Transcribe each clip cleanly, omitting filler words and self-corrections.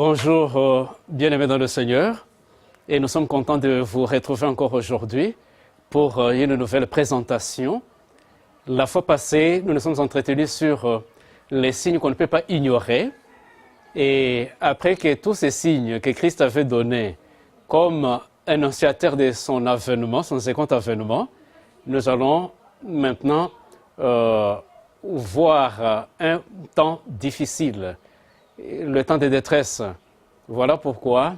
Bonjour, bien-aimés dans le Seigneur, et nous sommes contents de vous retrouver encore aujourd'hui pour une nouvelle présentation. La fois passée, nous nous sommes entretenus sur les signes qu'on ne peut pas ignorer, et après que tous ces signes que Christ avait donnés comme annonciateurs de son avènement, son second avènement, nous allons maintenant voir un temps difficile, le temps de détresse. Voilà pourquoi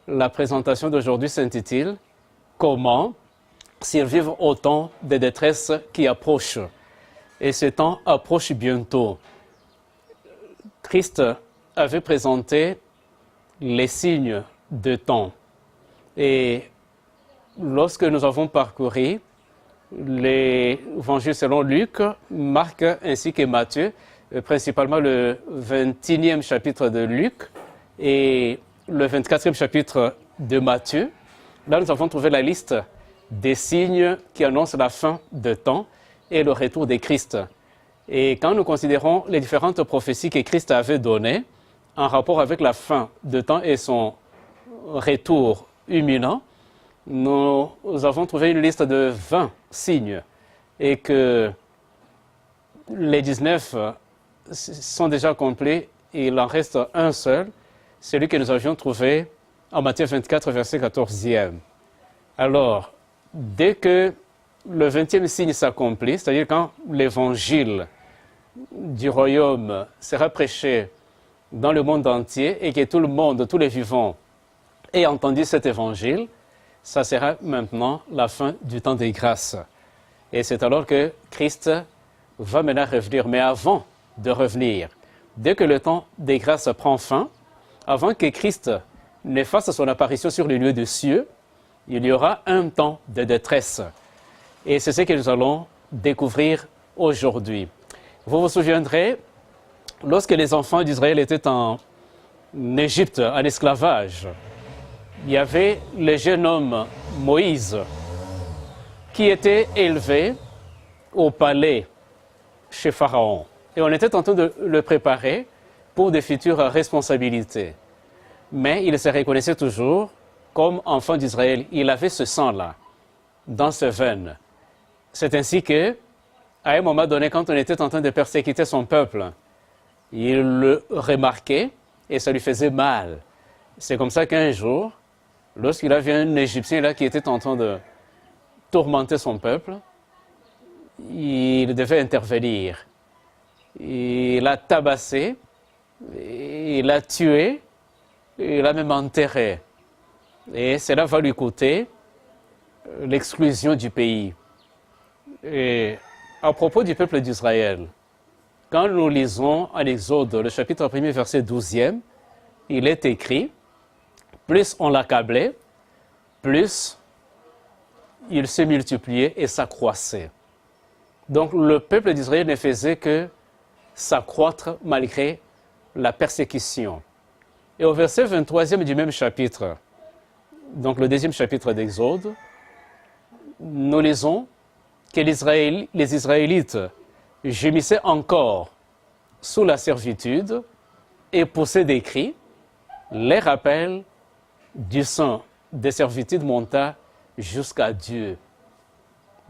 la présentation d'aujourd'hui s'intitule « Comment survivre au temps de détresse qui approche ?» Et ce temps approche bientôt. Christ avait présenté les signes de temps. Et lorsque nous avons parcouru l'évangile selon Luc, Marc ainsi que Matthieu, principalement le 21e chapitre de Luc et le 24e chapitre de Matthieu, là nous avons trouvé la liste des signes qui annoncent la fin de temps et le retour de Christ. Et quand nous considérons les différentes prophéties que Christ avait données en rapport avec la fin de temps et son retour imminent, nous avons trouvé une liste de 20 signes et que les 19 sont déjà complets et il en reste un seul, celui que nous avions trouvé en Matthieu 24, verset 14e. Alors, dès que le 20e signe s'accomplit, c'est-à-dire quand l'évangile du royaume sera prêché dans le monde entier et que tout le monde, tous les vivants, aient entendu cet évangile, ça sera maintenant la fin du temps des grâces. Et c'est alors que Christ va maintenant revenir. Mais avant de revenir, dès que le temps des grâces prend fin, avant que Christ ne fasse son apparition sur les lieux des cieux, il y aura un temps de détresse. Et c'est ce que nous allons découvrir aujourd'hui. Vous vous souviendrez, lorsque les enfants d'Israël étaient en Égypte, en esclavage, il y avait le jeune homme Moïse qui était élevé au palais chez Pharaon. Et on était en train de le préparer pour des futures responsabilités. Mais il se reconnaissait toujours comme enfant d'Israël. Il avait ce sang-là dans ses veines. C'est ainsi que, à un moment donné, quand on était en train de persécuter son peuple, il le remarquait et ça lui faisait mal. C'est comme ça qu'un jour, lorsqu'il a vu un Égyptien là, qui était en train de tourmenter son peuple, il devait intervenir. Il l'a tabassé, il l'a tué, il l'a même enterré. Et cela va lui coûter l'exclusion du pays. Et à propos du peuple d'Israël, quand nous lisons en Exode, le chapitre 1er, verset 12e, il est écrit, plus on l'accablait, plus il se multipliait et s'accroissait. Donc le peuple d'Israël ne faisait que s'accroître malgré la persécution. Et au verset 23e du même chapitre, donc le deuxième chapitre d'Exode, nous lisons que les Israélites gémissaient encore sous la servitude et poussaient des cris. Les rappels du sang des servitudes monta jusqu'à Dieu.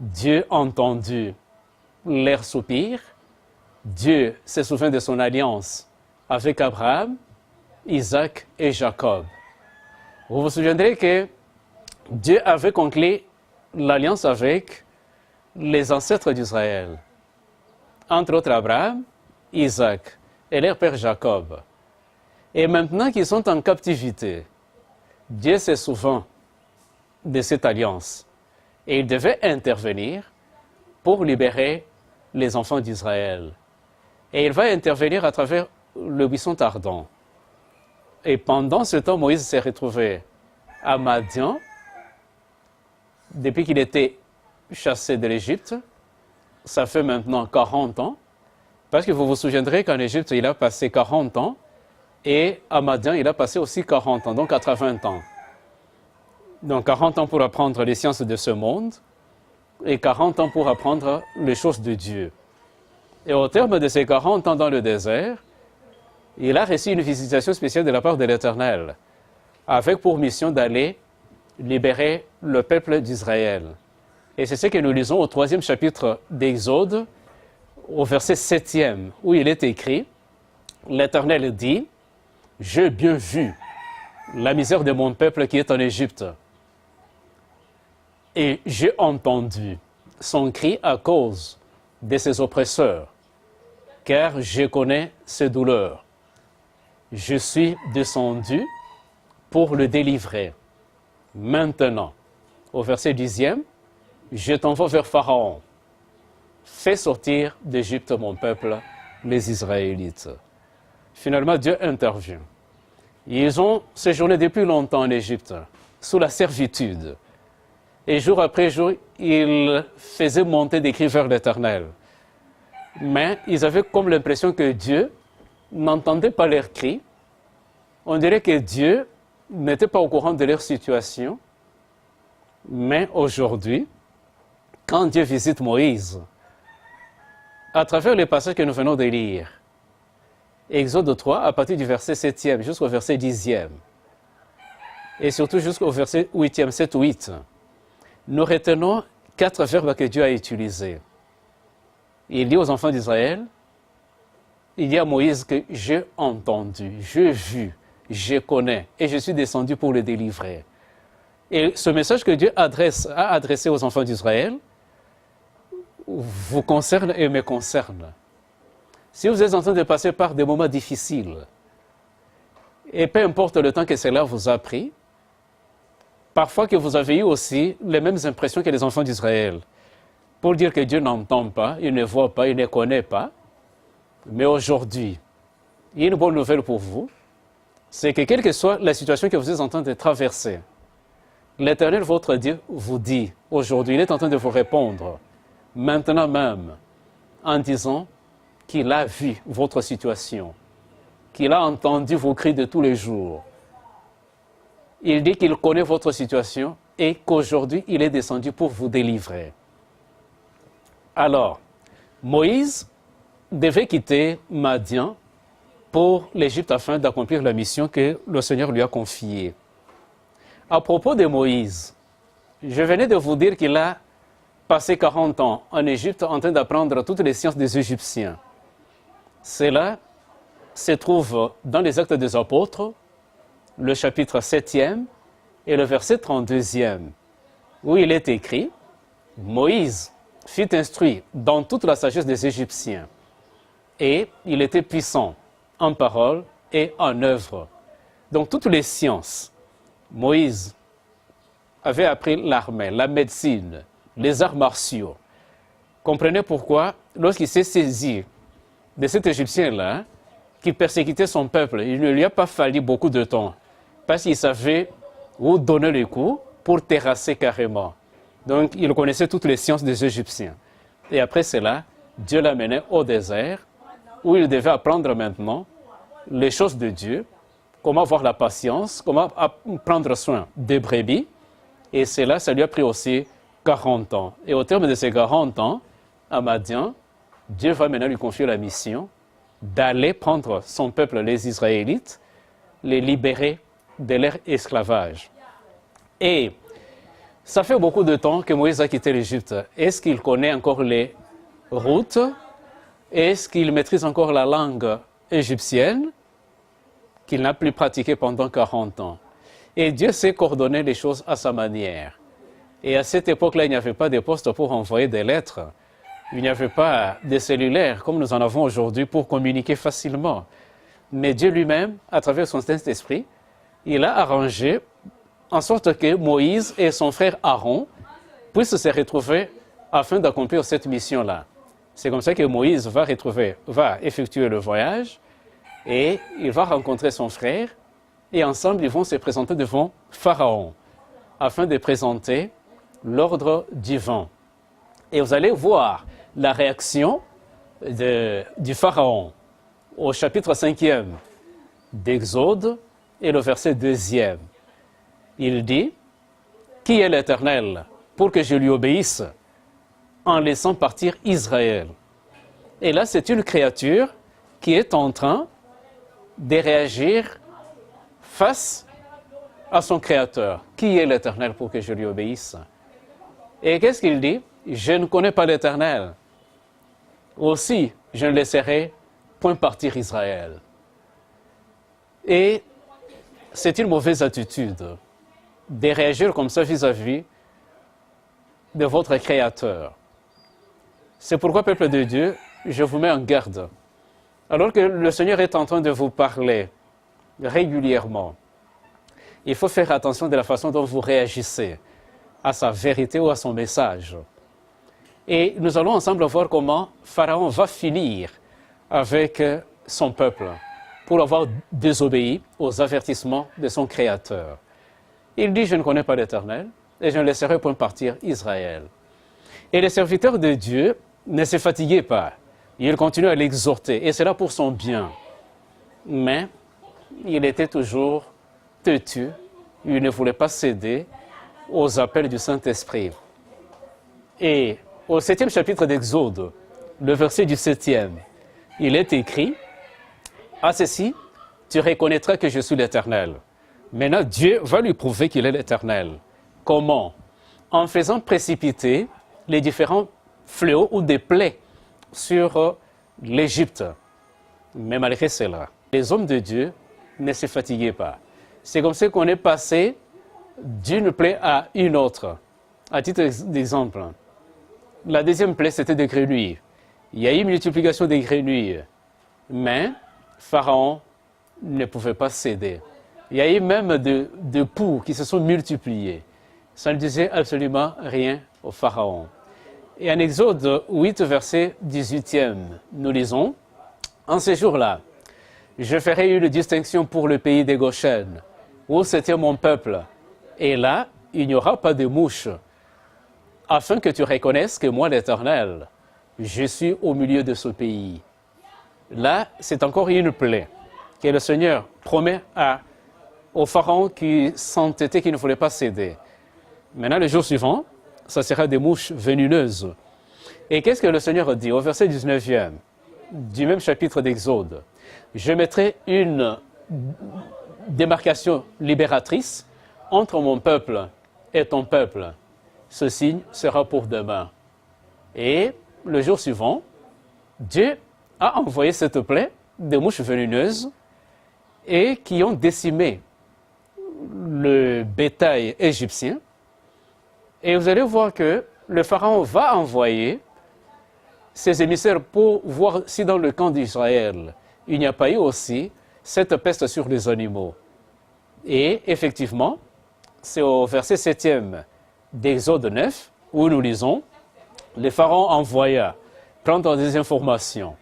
Dieu entendu leur soupir. Dieu se souvint de son alliance avec Abraham, Isaac et Jacob. Vous vous souviendrez que Dieu avait conclu l'alliance avec les ancêtres d'Israël, entre autres Abraham, Isaac et leur père Jacob. Et maintenant qu'ils sont en captivité, Dieu se souvint de cette alliance et il devait intervenir pour libérer les enfants d'Israël. Et il va intervenir à travers le buisson ardent. Et pendant ce temps, Moïse s'est retrouvé à Madian, depuis qu'il était chassé de l'Égypte. Ça fait maintenant 40 ans, parce que vous vous souviendrez qu'en Égypte, il a passé 40 ans, et à Madian, il a passé aussi 40 ans, donc 80 ans. Donc 40 ans pour apprendre les sciences de ce monde, et 40 ans pour apprendre les choses de Dieu. Et au terme de ces 40 ans dans le désert, il a reçu une visitation spéciale de la part de l'Éternel, avec pour mission d'aller libérer le peuple d'Israël. Et c'est ce que nous lisons au 3e chapitre d'Exode, au verset 7e, où il est écrit, l'Éternel dit, « J'ai bien vu la misère de mon peuple qui est en Égypte, et j'ai entendu son cri à cause de ses oppresseurs, car je connais ses douleurs. Je suis descendu pour le délivrer. Maintenant, au verset 10e, je t'envoie vers Pharaon. Fais sortir d'Égypte mon peuple, les Israélites. » Finalement, Dieu intervient. Ils ont séjourné depuis longtemps en Égypte, sous la servitude. Et jour après jour, ils faisaient monter des cris vers l'Éternel. Mais ils avaient comme l'impression que Dieu n'entendait pas leurs cris. On dirait que Dieu n'était pas au courant de leur situation. Mais aujourd'hui, quand Dieu visite Moïse, à travers les passages que nous venons de lire, Exode 3, à partir du verset 7e jusqu'au verset 10e, et surtout jusqu'au verset 8e, 7-8, nous retenons 4 verbes que Dieu a utilisés. Il dit aux enfants d'Israël, il dit à Moïse que j'ai entendu, j'ai vu, je connais, et je suis descendu pour le délivrer. Et ce message que Dieu a adressé aux enfants d'Israël vous concerne et me concerne. Si vous êtes en train de passer par des moments difficiles, et peu importe le temps que cela vous a pris, parfois que vous avez eu aussi les mêmes impressions que les enfants d'Israël, pour dire que Dieu n'entend pas, il ne voit pas, il ne connaît pas, mais aujourd'hui, il y a une bonne nouvelle pour vous, c'est que quelle que soit la situation que vous êtes en train de traverser, l'Éternel, votre Dieu, vous dit aujourd'hui, il est en train de vous répondre, maintenant même, en disant qu'il a vu votre situation, qu'il a entendu vos cris de tous les jours. Il dit qu'il connaît votre situation et qu'aujourd'hui, il est descendu pour vous délivrer. Alors, Moïse devait quitter Madian pour l'Égypte afin d'accomplir la mission que le Seigneur lui a confiée. À propos de Moïse, je venais de vous dire qu'il a passé 40 ans en Égypte en train d'apprendre toutes les sciences des Égyptiens. Cela se trouve dans les Actes des Apôtres, le chapitre 7e et le verset 32e, où il est écrit « Moïse fut instruit dans toute la sagesse des Égyptiens, et il était puissant en parole et en œuvre. » Donc toutes les sciences, Moïse avait appris l'armée, la médecine, les arts martiaux. Comprenez pourquoi, lorsqu'il s'est saisi de cet Égyptien-là, qui persécutait son peuple, il ne lui a pas fallu beaucoup de temps, parce qu'il savait où donner les coups pour terrasser carrément. Donc, il connaissait toutes les sciences des Égyptiens. Et après cela, Dieu l'a mené au désert, où il devait apprendre maintenant les choses de Dieu, comment avoir la patience, comment prendre soin des brebis. Et cela, ça lui a pris aussi 40 ans. Et au terme de ces 40 ans, à Madian, Dieu va maintenant lui confier la mission d'aller prendre son peuple, les Israélites, les libérer de leur esclavage. Et ça fait beaucoup de temps que Moïse a quitté l'Égypte. Est-ce qu'il connaît encore les routes? Est-ce qu'il maîtrise encore la langue égyptienne qu'il n'a plus pratiquée pendant 40 ans? Et Dieu sait coordonner les choses à sa manière. Et à cette époque-là, il n'y avait pas de poste pour envoyer des lettres. Il n'y avait pas de cellulaire comme nous en avons aujourd'hui pour communiquer facilement. Mais Dieu lui-même, à travers son Saint-Esprit, il a arrangé en sorte que Moïse et son frère Aaron puissent se retrouver afin d'accomplir cette mission-là. C'est comme ça que Moïse va effectuer le voyage et il va rencontrer son frère et ensemble ils vont se présenter devant Pharaon afin de présenter l'ordre divin. Et vous allez voir la réaction du Pharaon au chapitre 5e d'Exode et le verset 2e. Il dit « Qui est l'Éternel pour que je lui obéisse en laissant partir Israël ?» Et là, c'est une créature qui est en train de réagir face à son Créateur. Qui est l'Éternel pour que je lui obéisse? Et qu'est-ce qu'il dit? Je ne connais pas l'Éternel. Aussi, je ne laisserai point partir Israël. Et c'est une mauvaise attitude de réagir comme ça vis-à-vis de votre Créateur. C'est pourquoi, peuple de Dieu, je vous mets en garde. Alors que le Seigneur est en train de vous parler régulièrement, il faut faire attention de la façon dont vous réagissez à sa vérité ou à son message. Et nous allons ensemble voir comment Pharaon va finir avec son peuple pour avoir désobéi aux avertissements de son Créateur. Il dit, je ne connais pas l'Éternel et je ne laisserai point partir Israël. Et les serviteurs de Dieu ne se fatiguaient pas. Ils continuaient à l'exhorter et cela pour son bien. Mais il était toujours têtu. Il ne voulait pas céder aux appels du Saint-Esprit. Et au 7e chapitre d'Exode, le verset du 7e, il est écrit, « À ceci, tu reconnaîtras que je suis l'Éternel. » Maintenant, Dieu va lui prouver qu'il est l'Éternel. Comment? En faisant précipiter les différents fléaux ou des plaies sur l'Égypte. Mais malgré cela, les hommes de Dieu ne se fatiguaient pas. C'est comme ça qu'on est passé d'une plaie à une autre. À titre d'exemple, la deuxième plaie, c'était des grenouilles. Il y a eu une multiplication des grenouilles, mais Pharaon ne pouvait pas céder. Il y a eu même de poux qui se sont multipliés. Ça ne disait absolument rien au Pharaon. Et en Exode 8, verset 18e, nous lisons, « En ces jours-là, je ferai une distinction pour le pays des Goshen, où c'était mon peuple. Et là, il n'y aura pas de mouches, afin que tu reconnaisses que moi, l'Éternel, je suis au milieu de ce pays. » Là, c'est encore une plaie que le Seigneur promet au Pharaon qui s'entêtait, qui ne voulait pas céder. Maintenant, le jour suivant, ça sera des mouches venimeuses. Et qu'est-ce que le Seigneur dit au verset 19e du même chapitre d'Exode? « Je mettrai une démarcation libératrice entre mon peuple et ton peuple. Ce signe sera pour demain. » Et le jour suivant, Dieu a envoyé cette plaie de mouches venimeuses et qui ont décimé le bétail égyptien. Et vous allez voir que le Pharaon va envoyer ses émissaires pour voir si dans le camp d'Israël, il n'y a pas eu aussi cette peste sur les animaux. Et effectivement, c'est au verset 7e d'Exode 9 où nous lisons, « Le Pharaon envoya prendre des informations.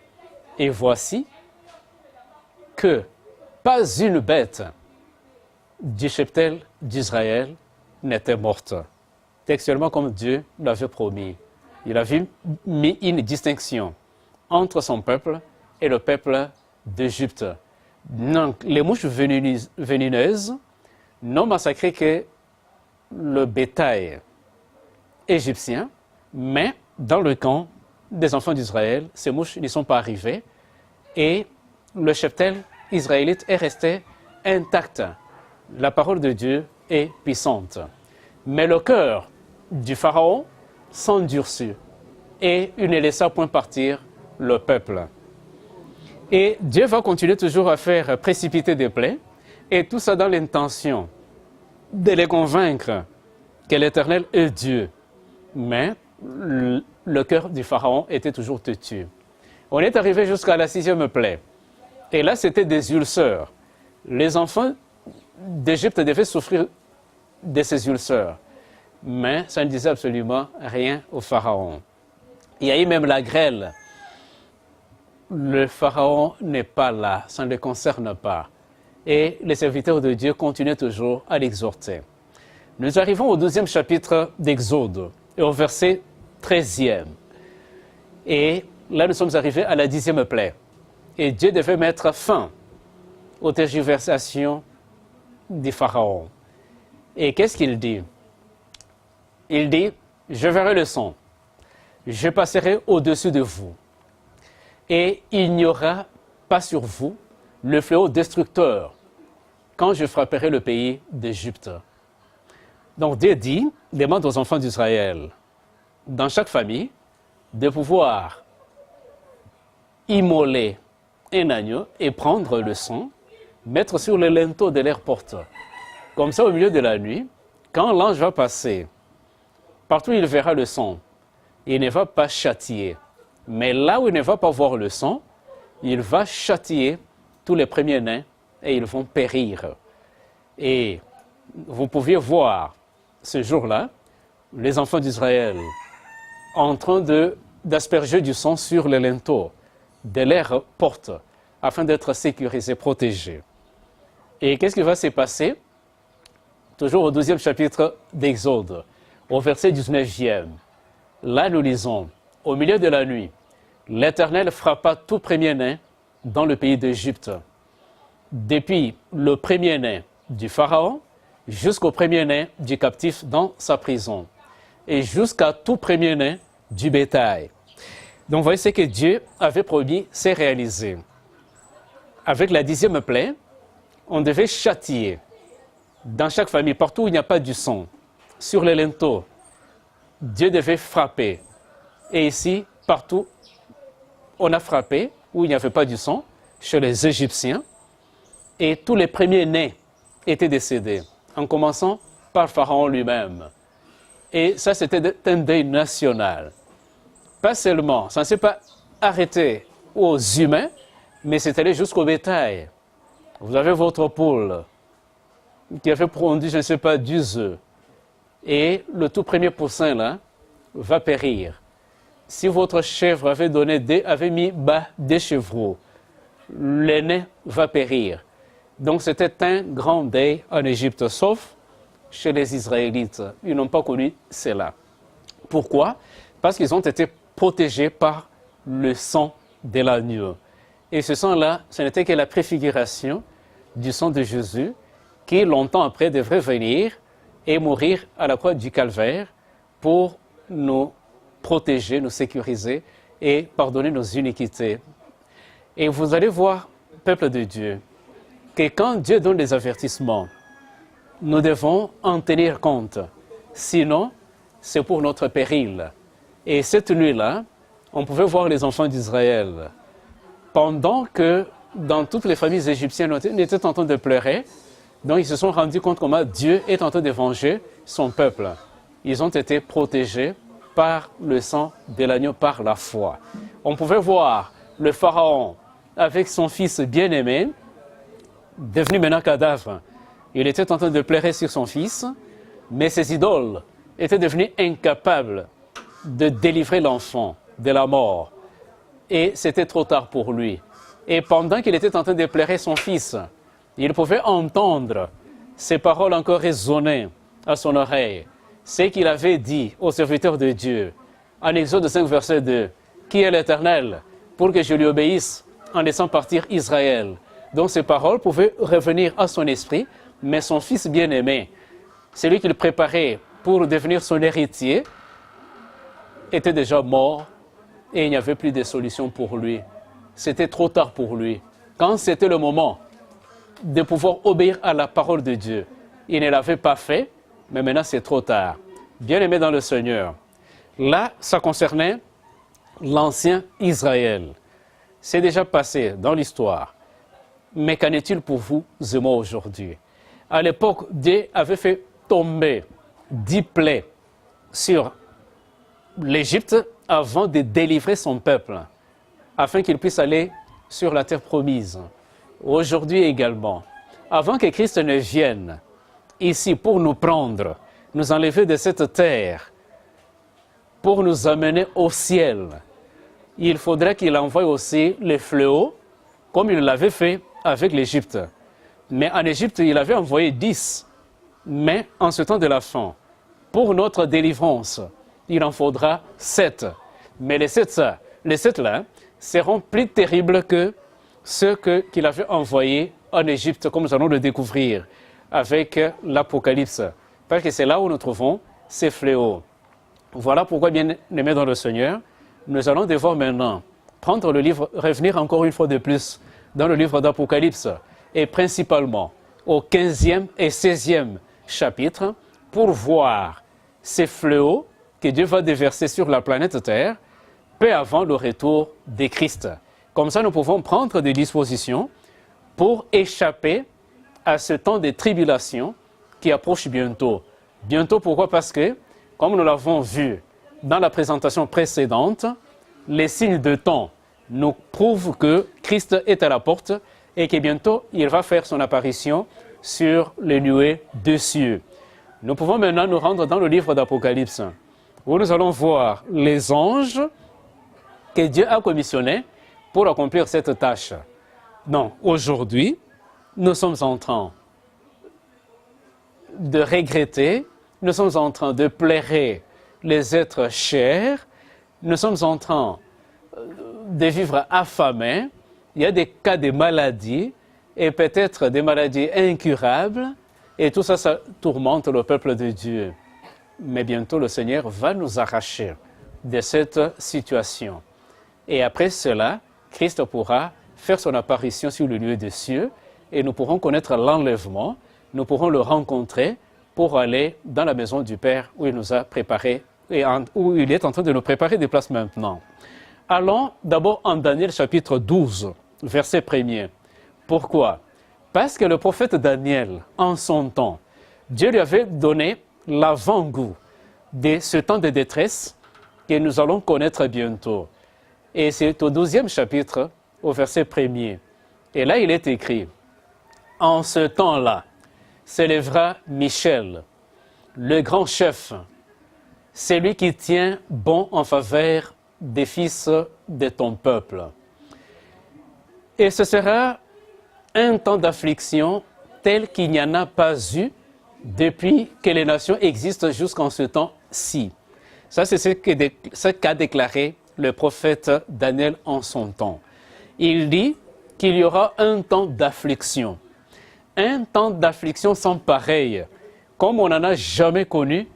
Et voici que pas une bête du cheptel d'Israël n'était morte. » Textuellement comme Dieu l'avait promis. Il avait mis une distinction entre son peuple et le peuple d'Égypte. Donc, les mouches venimeuses n'ont massacré que le bétail égyptien, mais dans le camp des enfants d'Israël, ces mouches n'y sont pas arrivées et le cheptel israélite est resté intact. La parole de Dieu est puissante. Mais le cœur du Pharaon s'endurcit et il ne laissa point partir le peuple. Et Dieu va continuer toujours à faire précipiter des plaies, et tout ça dans l'intention de les convaincre que l'Éternel est Dieu. Mais le cœur du Pharaon était toujours têtu. On est arrivé jusqu'à la 6e plaie. Et là, c'était des ulcères. Les enfants d'Égypte devaient souffrir de ces ulcères. Mais ça ne disait absolument rien au Pharaon. Il y a eu même la grêle. Le Pharaon n'est pas là, ça ne le concerne pas. Et les serviteurs de Dieu continuaient toujours à l'exhorter. Nous arrivons au 12e chapitre d'Exode, et au verset 13e. Et là, nous sommes arrivés à la 10e plaie. Et Dieu devait mettre fin aux tergiversations du Pharaon. Et qu'est-ce qu'il dit? Il dit, je verrai le sang, je passerai au-dessus de vous, et il n'y aura pas sur vous le fléau destructeur, quand je frapperai le pays d'Égypte. Donc Dieu dit, demande aux enfants d'Israël, dans chaque famille, de pouvoir immoler un agneau et prendre le sang, mettre sur le linteau de leur porte. Comme ça, au milieu de la nuit, quand l'ange va passer, partout il verra le sang, il ne va pas châtier. Mais là où il ne va pas voir le sang, il va châtier tous les premiers-nés et ils vont périr. Et vous pouviez voir ce jour-là, les enfants d'Israël en train d'asperger du sang sur les linteaux de leurs portes afin d'être sécurisés, protégés. Et qu'est-ce qui va se passer? Toujours au 12e chapitre d'Exode, au verset 19e. Là, nous lisons, au milieu de la nuit, l'Éternel frappa tout premier-né dans le pays d'Égypte, depuis le premier-né du Pharaon jusqu'au premier-né du captif dans sa prison, et jusqu'à tout premier-né du bétail. Donc, vous voyez, ce que Dieu avait promis, c'est réalisé. Avec la 10e plaie, on devait châtier dans chaque famille, partout où il n'y a pas du sang, sur les linteaux. Dieu devait frapper. Et ici, partout, on a frappé où il n'y avait pas du sang, chez les Égyptiens, et tous les premiers-nés étaient décédés, en commençant par Pharaon lui-même. Et ça, c'était un deuil national. Pas seulement, ça ne s'est pas arrêté aux humains, mais c'est allé jusqu'au bétail. Vous avez votre poule qui avait produit, je ne sais pas, 10 œufs. Et le tout premier poussin, là, va périr. Si votre chèvre avait mis bas des chevreaux, l'aîné va périr. Donc c'était un grand deuil en Égypte, sauf chez les Israélites. Ils n'ont pas connu cela. Pourquoi? Parce qu'ils ont été protégés par le sang de l'agneau. Et ce sang-là, ce n'était que la préfiguration du sang de Jésus, qui longtemps après devrait venir et mourir à la croix du Calvaire pour nous protéger, nous sécuriser et pardonner nos iniquités. Et vous allez voir, peuple de Dieu, que quand Dieu donne des avertissements, nous devons en tenir compte. Sinon, c'est pour notre péril. Et cette nuit-là, on pouvait voir les enfants d'Israël. Pendant que dans toutes les familles égyptiennes, on était en train de pleurer, donc ils se sont rendus compte comment Dieu est en train de venger son peuple. Ils ont été protégés par le sang de l'agneau, par la foi. On pouvait voir le Pharaon avec son fils bien-aimé, devenu maintenant cadavre. Il était en train de pleurer sur son fils, mais ses idoles étaient devenues incapables de délivrer l'enfant de la mort. Et c'était trop tard pour lui. Et pendant qu'il était en train de pleurer son fils, il pouvait entendre ces paroles encore résonner à son oreille. Ce qu'il avait dit aux serviteurs de Dieu, en Exode 5, verset 2, « Qui est l'Éternel pour que je lui obéisse en laissant partir Israël ?» Donc ces paroles pouvaient revenir à son esprit, mais son fils bien-aimé, celui qu'il préparait pour devenir son héritier, était déjà mort et il n'y avait plus de solution pour lui. C'était trop tard pour lui. Quand c'était le moment de pouvoir obéir à la parole de Dieu, il ne l'avait pas fait, mais maintenant c'est trop tard. Bien-aimé dans le Seigneur, là, ça concernait l'ancien Israël. C'est déjà passé dans l'histoire. Mais qu'en est-il pour vous et moi aujourd'hui? À l'époque, Dieu avait fait tomber 10 plaies sur l'Égypte avant de délivrer son peuple, afin qu'il puisse aller sur la terre promise. Aujourd'hui également, avant que Christ ne vienne ici pour nous prendre, nous enlever de cette terre, pour nous amener au ciel, il faudrait qu'il envoie aussi les fléaux, comme il l'avait fait avec l'Égypte. Mais en Égypte, il avait envoyé 10. Mais en ce temps de la fin, pour notre délivrance, il en faudra 7. Mais les 7 là seront plus terribles que ceux qu'il avait envoyés en Égypte, comme nous allons le découvrir avec l'Apocalypse. Parce que c'est là où nous trouvons ces fléaux. Voilà pourquoi, bien aimés dans le Seigneur, nous allons devoir maintenant prendre le livre, revenir encore une fois de plus dans le livre d'Apocalypse, et principalement au 15e et 16e chapitre, pour voir ces fléaux que Dieu va déverser sur la planète Terre, peu avant le retour de Christ. Comme ça, nous pouvons prendre des dispositions pour échapper à ce temps de tribulation qui approche bientôt. Bientôt, pourquoi? Parce que, comme nous l'avons vu dans la présentation précédente, les signes de temps nous prouvent que Christ est à la porte et que bientôt, il va faire son apparition sur les nuées des cieux. Nous pouvons maintenant nous rendre dans le livre d'Apocalypse, où nous allons voir les anges que Dieu a commissionnés pour accomplir cette tâche. Donc, aujourd'hui, nous sommes en train de regretter, nous sommes en train de plairer les êtres chers, nous sommes en train de vivre affamés, il y a des cas de maladies, et peut-être des maladies incurables, et tout ça, ça tourmente le peuple de Dieu. Mais bientôt, le Seigneur va nous arracher de cette situation. Et après cela, Christ pourra faire son apparition sur le lieu des cieux, et nous pourrons connaître l'enlèvement, nous pourrons le rencontrer pour aller dans la maison du Père où il nous a préparé, et où il est en train de nous préparer des places maintenant. Allons d'abord en Daniel chapitre 12, verset 1er. Pourquoi? Parce que le prophète Daniel, en son temps, Dieu lui avait donné l'avant-goût de ce temps de détresse que nous allons connaître bientôt. Et c'est au 12e chapitre, au verset 1er. Et là, il est écrit, « En ce temps-là, s'élèvera Michel, le grand chef, celui qui tient bon en faveur des fils de ton peuple. Et ce sera un temps d'affliction tel qu'il n'y en a pas eu depuis que les nations existent jusqu'en ce temps-ci. » Ça, c'est ce qu'a déclaré le prophète Daniel en son temps. Il dit qu'il y aura un temps d'affliction. Un temps d'affliction sans pareil, comme on n'en a jamais connu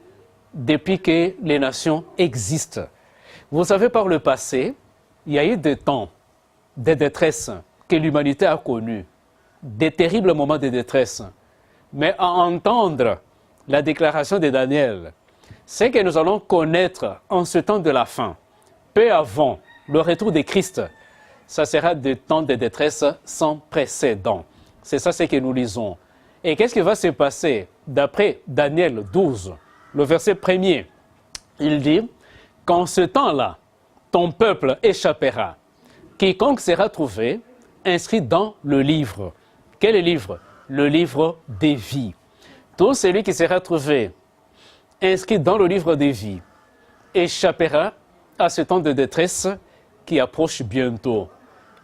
depuis que les nations existent. Vous savez, par le passé, il y a eu des temps de détresse que l'humanité a connus, des terribles moments de détresse. Mais à entendre la déclaration de Daniel, c'est que nous allons connaître en ce temps de la fin, peu avant le retour de Christ, ça sera des temps de détresse sans précédent. C'est ça ce que nous lisons. Et qu'est-ce qui va se passer? D'après Daniel 12, le verset 1er, il dit qu'en ce temps-là, ton peuple échappera. Quiconque sera trouvé inscrit dans le livre. Quel livre? Le livre des vies. Tout celui qui sera trouvé inscrit dans le livre des vies échappera à ce temps de détresse qui approche bientôt.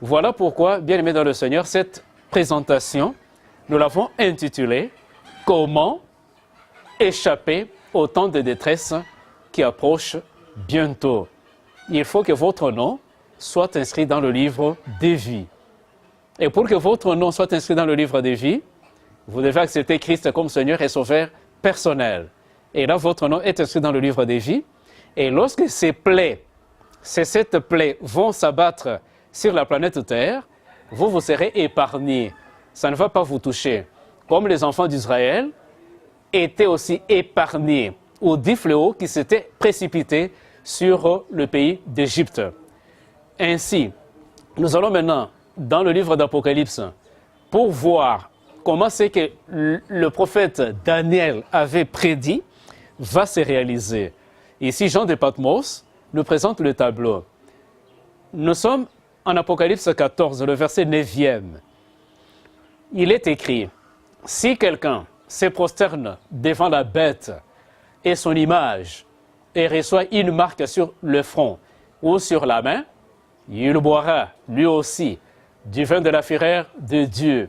Voilà pourquoi, bien aimés dans le Seigneur, cette présentation, nous l'avons intitulée « Comment échapper au temps de détresse qui approche bientôt ». Il faut que votre nom soit inscrit dans le livre des vies. Et pour que votre nom soit inscrit dans le livre des vies, vous devez accepter Christ comme Seigneur et Sauveur personnel. Et là, votre nom est inscrit dans le livre des vies. Et lorsque ces sept plaies vont s'abattre sur la planète Terre, vous serez épargnés. Ça ne va pas vous toucher. Comme les enfants d'Israël étaient aussi épargnés aux 10 fléaux qui s'étaient précipités sur le pays d'Égypte. Ainsi, nous allons maintenant dans le livre d'Apocalypse pour voir comment c'est que le prophète Daniel avait prédit va se réaliser. Ici, Jean de Patmos nous présente le tableau. Nous sommes en Apocalypse 14, le verset 9e. Il est écrit, « Si quelqu'un se prosterne devant la bête et son image et reçoit une marque sur le front ou sur la main, il boira, lui aussi, du vin de la fureur de Dieu. »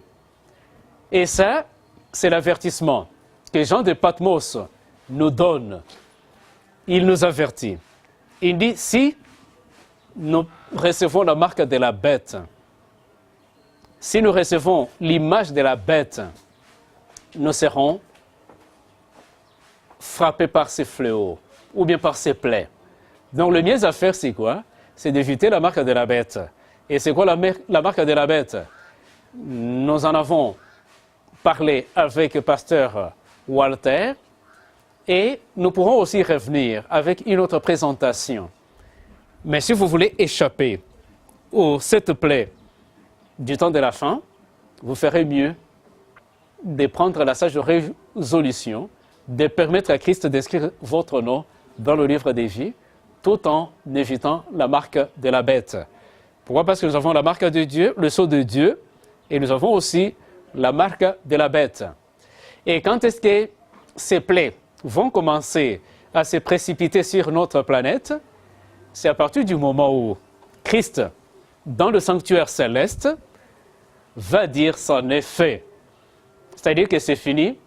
Et ça, c'est l'avertissement que Jean de Patmos nous donne. Il nous avertit. Il dit, si nous recevons la marque de la bête, si nous recevons l'image de la bête, nous serons frappés par ces fléaux ou bien par ces plaies. Donc le mieux à faire, c'est quoi? C'est d'éviter la marque de la bête. Et c'est quoi la marque de la bête? Nous en avons parlé avec Pasteur Walter et nous pourrons aussi revenir avec une autre présentation. Mais si vous voulez échapper aux 7 plaies du temps de la fin, vous ferez mieux de prendre la sage résolution de permettre à Christ d'inscrire votre nom dans le livre des vies, tout en évitant la marque de la bête. Pourquoi? Parce que nous avons la marque de Dieu, le sceau de Dieu, et nous avons aussi la marque de la bête. Et quand est-ce que ces plaies vont commencer à se précipiter sur notre planète? C'est à partir du moment où Christ, dans le sanctuaire céleste, va dire son effet. C'est-à-dire que c'est fini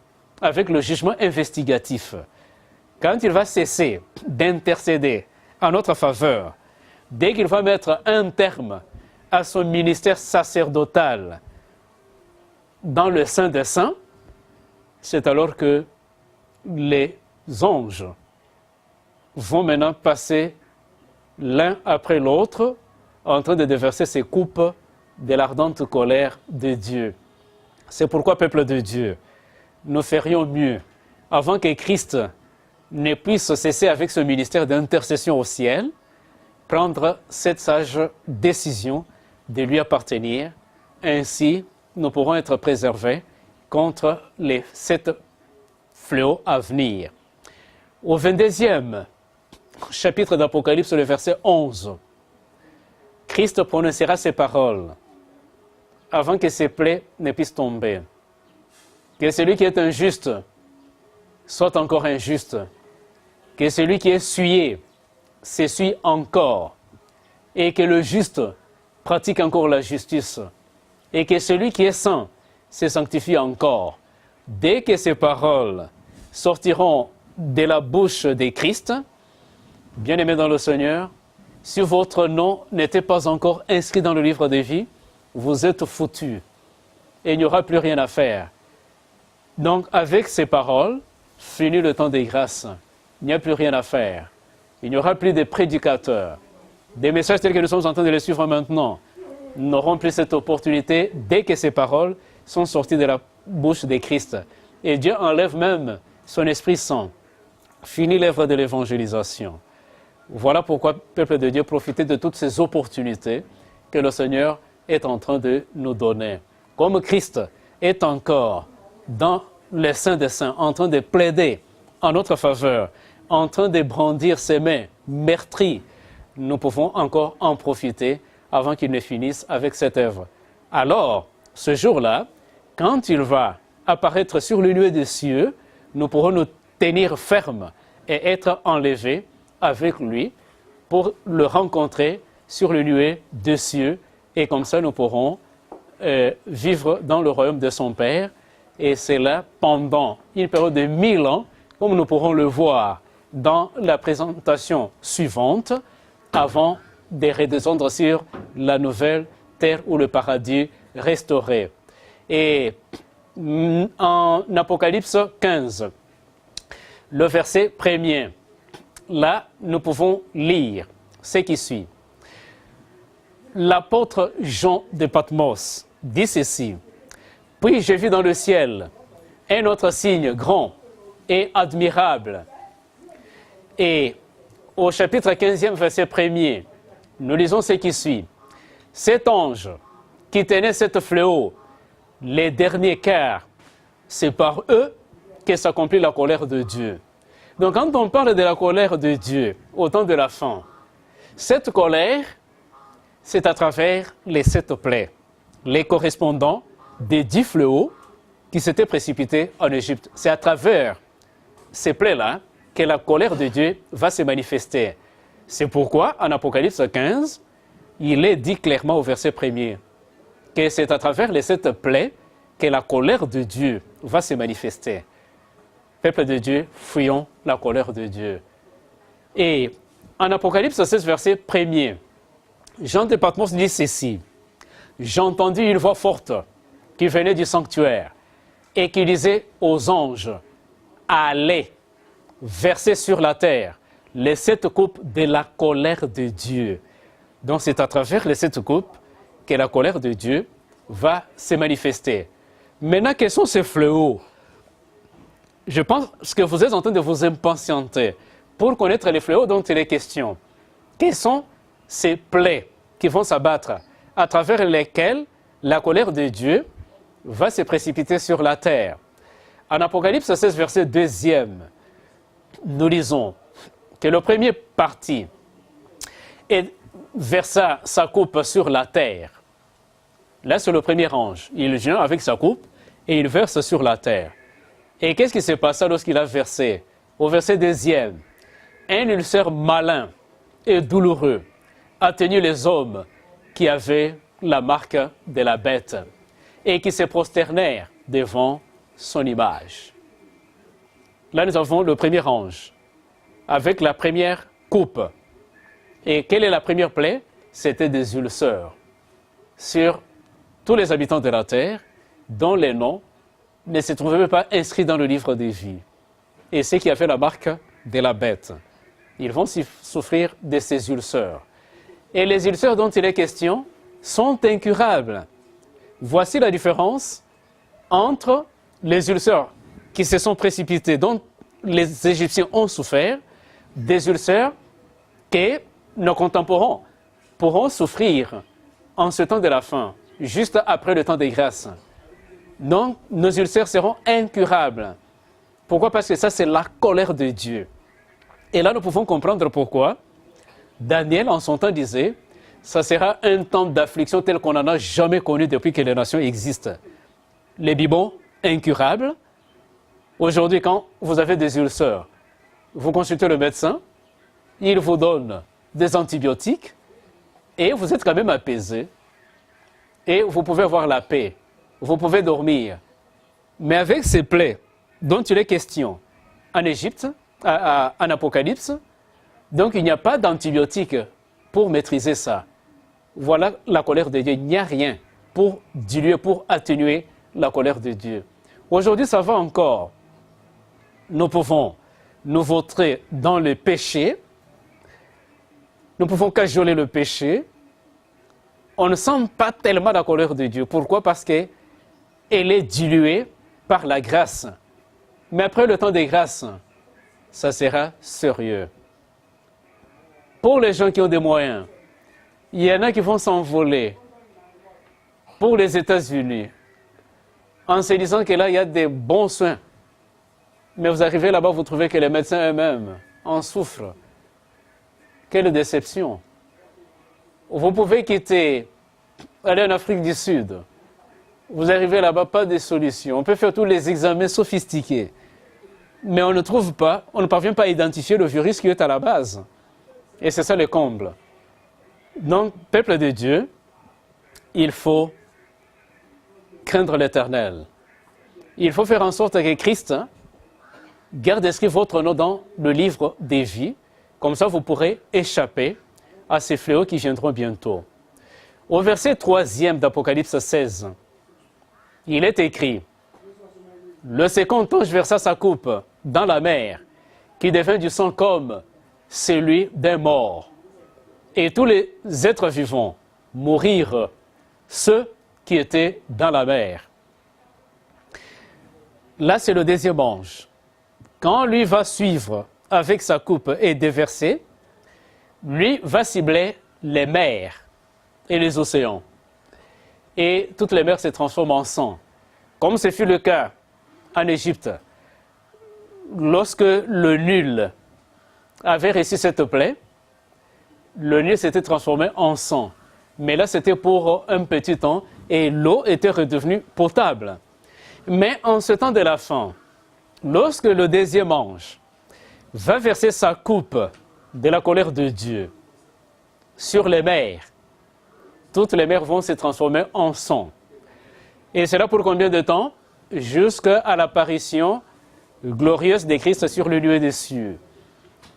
avec le jugement investigatif. Quand il va cesser d'intercéder en notre faveur, dès qu'il va mettre un terme à son ministère sacerdotal dans le Saint des Saints, c'est alors que les anges vont maintenant passer l'un après l'autre en train de déverser ces coupes de l'ardente colère de Dieu. C'est pourquoi, peuple de Dieu, nous ferions mieux, avant que Christ ne puisse cesser avec ce ministère d'intercession au ciel, prendre cette sage décision de lui appartenir. Ainsi, nous pourrons être préservés contre les 7 fléaux à venir. Au 22e chapitre d'Apocalypse, le verset 11, Christ prononcera ces paroles avant que ses plaies ne puissent tomber. Que celui qui est injuste soit encore injuste. Que celui qui est souillé s'essuie encore. Et que le juste pratique encore la justice. Et que celui qui est saint se sanctifie encore. Dès que ces paroles sortiront de la bouche de Christ, bien-aimés dans le Seigneur, si votre nom n'était pas encore inscrit dans le livre de vie, vous êtes foutus et il n'y aura plus rien à faire. Donc, avec ces paroles, fini le temps des grâces. Il n'y a plus rien à faire. Il n'y aura plus de prédicateurs. Des messages tels que nous sommes en train de les suivre maintenant n'auront plus cette opportunité dès que ces paroles sont sorties de la bouche de Christ. Et Dieu enlève même son Esprit Saint. Fini l'œuvre de l'évangélisation. Voilà pourquoi, peuple de Dieu, profitez de toutes ces opportunités que le Seigneur est en train de nous donner. Comme Christ est encore dans le Saint des Saints, en train de plaider en notre faveur, en train de brandir ses mains meurtries, nous pouvons encore en profiter avant qu'il ne finisse avec cette œuvre. Alors, ce jour-là, quand il va apparaître sur les nuées des cieux, nous pourrons nous tenir fermes et être enlevés avec lui pour le rencontrer sur les nuées des cieux. Et comme ça, nous pourrons vivre dans le royaume de son Père. Et c'est là, pendant une période de 1000 ans, comme nous pourrons le voir dans la présentation suivante, avant de redescendre sur la nouvelle terre ou le paradis restauré. Et en Apocalypse 15, le verset 1er, là, nous pouvons lire ce qui suit. L'apôtre Jean de Patmos dit ceci. « Puis j'ai vu dans le ciel un autre signe grand et admirable. » Et au chapitre 15e, verset 1er, nous lisons ce qui suit. « Cet ange qui tenait cette fléau, les derniers quarts, c'est par eux que s'accomplit la colère de Dieu. » Donc quand on parle de la colère de Dieu au temps de la fin, cette colère, c'est à travers les 7 plaies, les correspondants des 10 fléaux qui s'étaient précipités en Égypte. C'est à travers ces plaies-là que la colère de Dieu va se manifester. C'est pourquoi, en Apocalypse 15, il est dit clairement au verset 1er que c'est à travers les 7 plaies que la colère de Dieu va se manifester. Peuple de Dieu, fuyons la colère de Dieu. Et en Apocalypse 16, verset 1er, Jean de Patmos dit ceci. « J'ai entendu une voix forte qui venait du sanctuaire et qui disait aux anges, « Allez, versez sur la terre les 7 coupes de la colère de Dieu. » Donc c'est à travers les 7 coupes que la colère de Dieu va se manifester. Maintenant, quels sont ces fléaux? Je pense que vous êtes en train de vous impatienter pour connaître les fléaux dont il est question. Quelles sont ces plaies qui vont s'abattre, à travers lesquelles la colère de Dieu va se précipiter sur la terre? En Apocalypse 16, verset 2, nous lisons que le premier parti versa sa coupe sur la terre. Là, c'est le premier ange. Il vient avec sa coupe et il verse sur la terre. Et qu'est-ce qui s'est passé lorsqu'il a versé? Au verset 2, un ulcère malin et douloureux a tenu les hommes qui avaient la marque de la bête et qui se prosternèrent devant son image. Là, nous avons le premier ange avec la première coupe. Et quelle est la première plaie? C'était des ulcères sur tous les habitants de la terre dont les noms ne se trouvaient même pas inscrits dans le livre des vies. Et ceux qui avaient la marque de la bête, ils vont souffrir de ces ulcères. Et les ulcères dont il est question sont incurables. Voici la différence entre les ulcères qui se sont précipités, dont les Égyptiens ont souffert, des ulcères que nos contemporains pourront souffrir en ce temps de la fin, juste après le temps des grâces. Donc, nos ulcères seront incurables. Pourquoi? Parce que ça, c'est la colère de Dieu. Et là, nous pouvons comprendre pourquoi Daniel, en son temps, disait « ça sera un temps d'affliction tel qu'on n'en a jamais connu depuis que les nations existent ». Les bibeons incurables. Aujourd'hui, quand vous avez des ulcères, vous consultez le médecin, il vous donne des antibiotiques et vous êtes quand même apaisé. Et vous pouvez avoir la paix, vous pouvez dormir. Mais avec ces plaies dont il est question en Égypte, en Apocalypse, donc il n'y a pas d'antibiotiques pour maîtriser ça. Voilà la colère de Dieu. Il n'y a rien pour diluer, pour atténuer la colère de Dieu. Aujourd'hui, ça va encore. Nous pouvons nous vautrer dans le péché. Nous pouvons cajoler le péché. On ne sent pas tellement la colère de Dieu. Pourquoi? Parce qu'elle est diluée par la grâce. Mais après le temps des grâces, ça sera sérieux. Pour les gens qui ont des moyens, il y en a qui vont s'envoler pour les États-Unis en se disant que là, il y a des bons soins. Mais vous arrivez là-bas, vous trouvez que les médecins eux-mêmes en souffrent. Quelle déception! Vous pouvez aller en Afrique du Sud. Vous arrivez là-bas, pas de solution. On peut faire tous les examens sophistiqués. Mais on ne trouve pas, on ne parvient pas à identifier le virus qui est à la base. Et c'est ça le comble. Donc, peuple de Dieu, il faut craindre l'Éternel. Il faut faire en sorte que Christ garde inscrit votre nom dans le livre des vies. Comme ça, vous pourrez échapper à ces fléaux qui viendront bientôt. Au verset 3 d'Apocalypse 16, il est écrit « Le second ange versa sa coupe dans la mer, qui devint du sang comme celui d'un mort. Et tous les êtres vivants mourirent, ceux qui étaient dans la mer. » Là, c'est le deuxième ange. Quand lui va suivre avec sa coupe et déverser, lui va cibler les mers et les océans. Et toutes les mers se transforment en sang. Comme ce fut le cas en Égypte, lorsque le Nil avait reçu cette plaie, le Nil s'était transformé en sang. Mais là, c'était pour un petit temps et l'eau était redevenue potable. Mais en ce temps de la fin, lorsque le deuxième ange va verser sa coupe de la colère de Dieu sur les mers, toutes les mers vont se transformer en sang. Et c'est là pour combien de temps? Jusqu'à l'apparition glorieuse de Christ sur le lieu des cieux.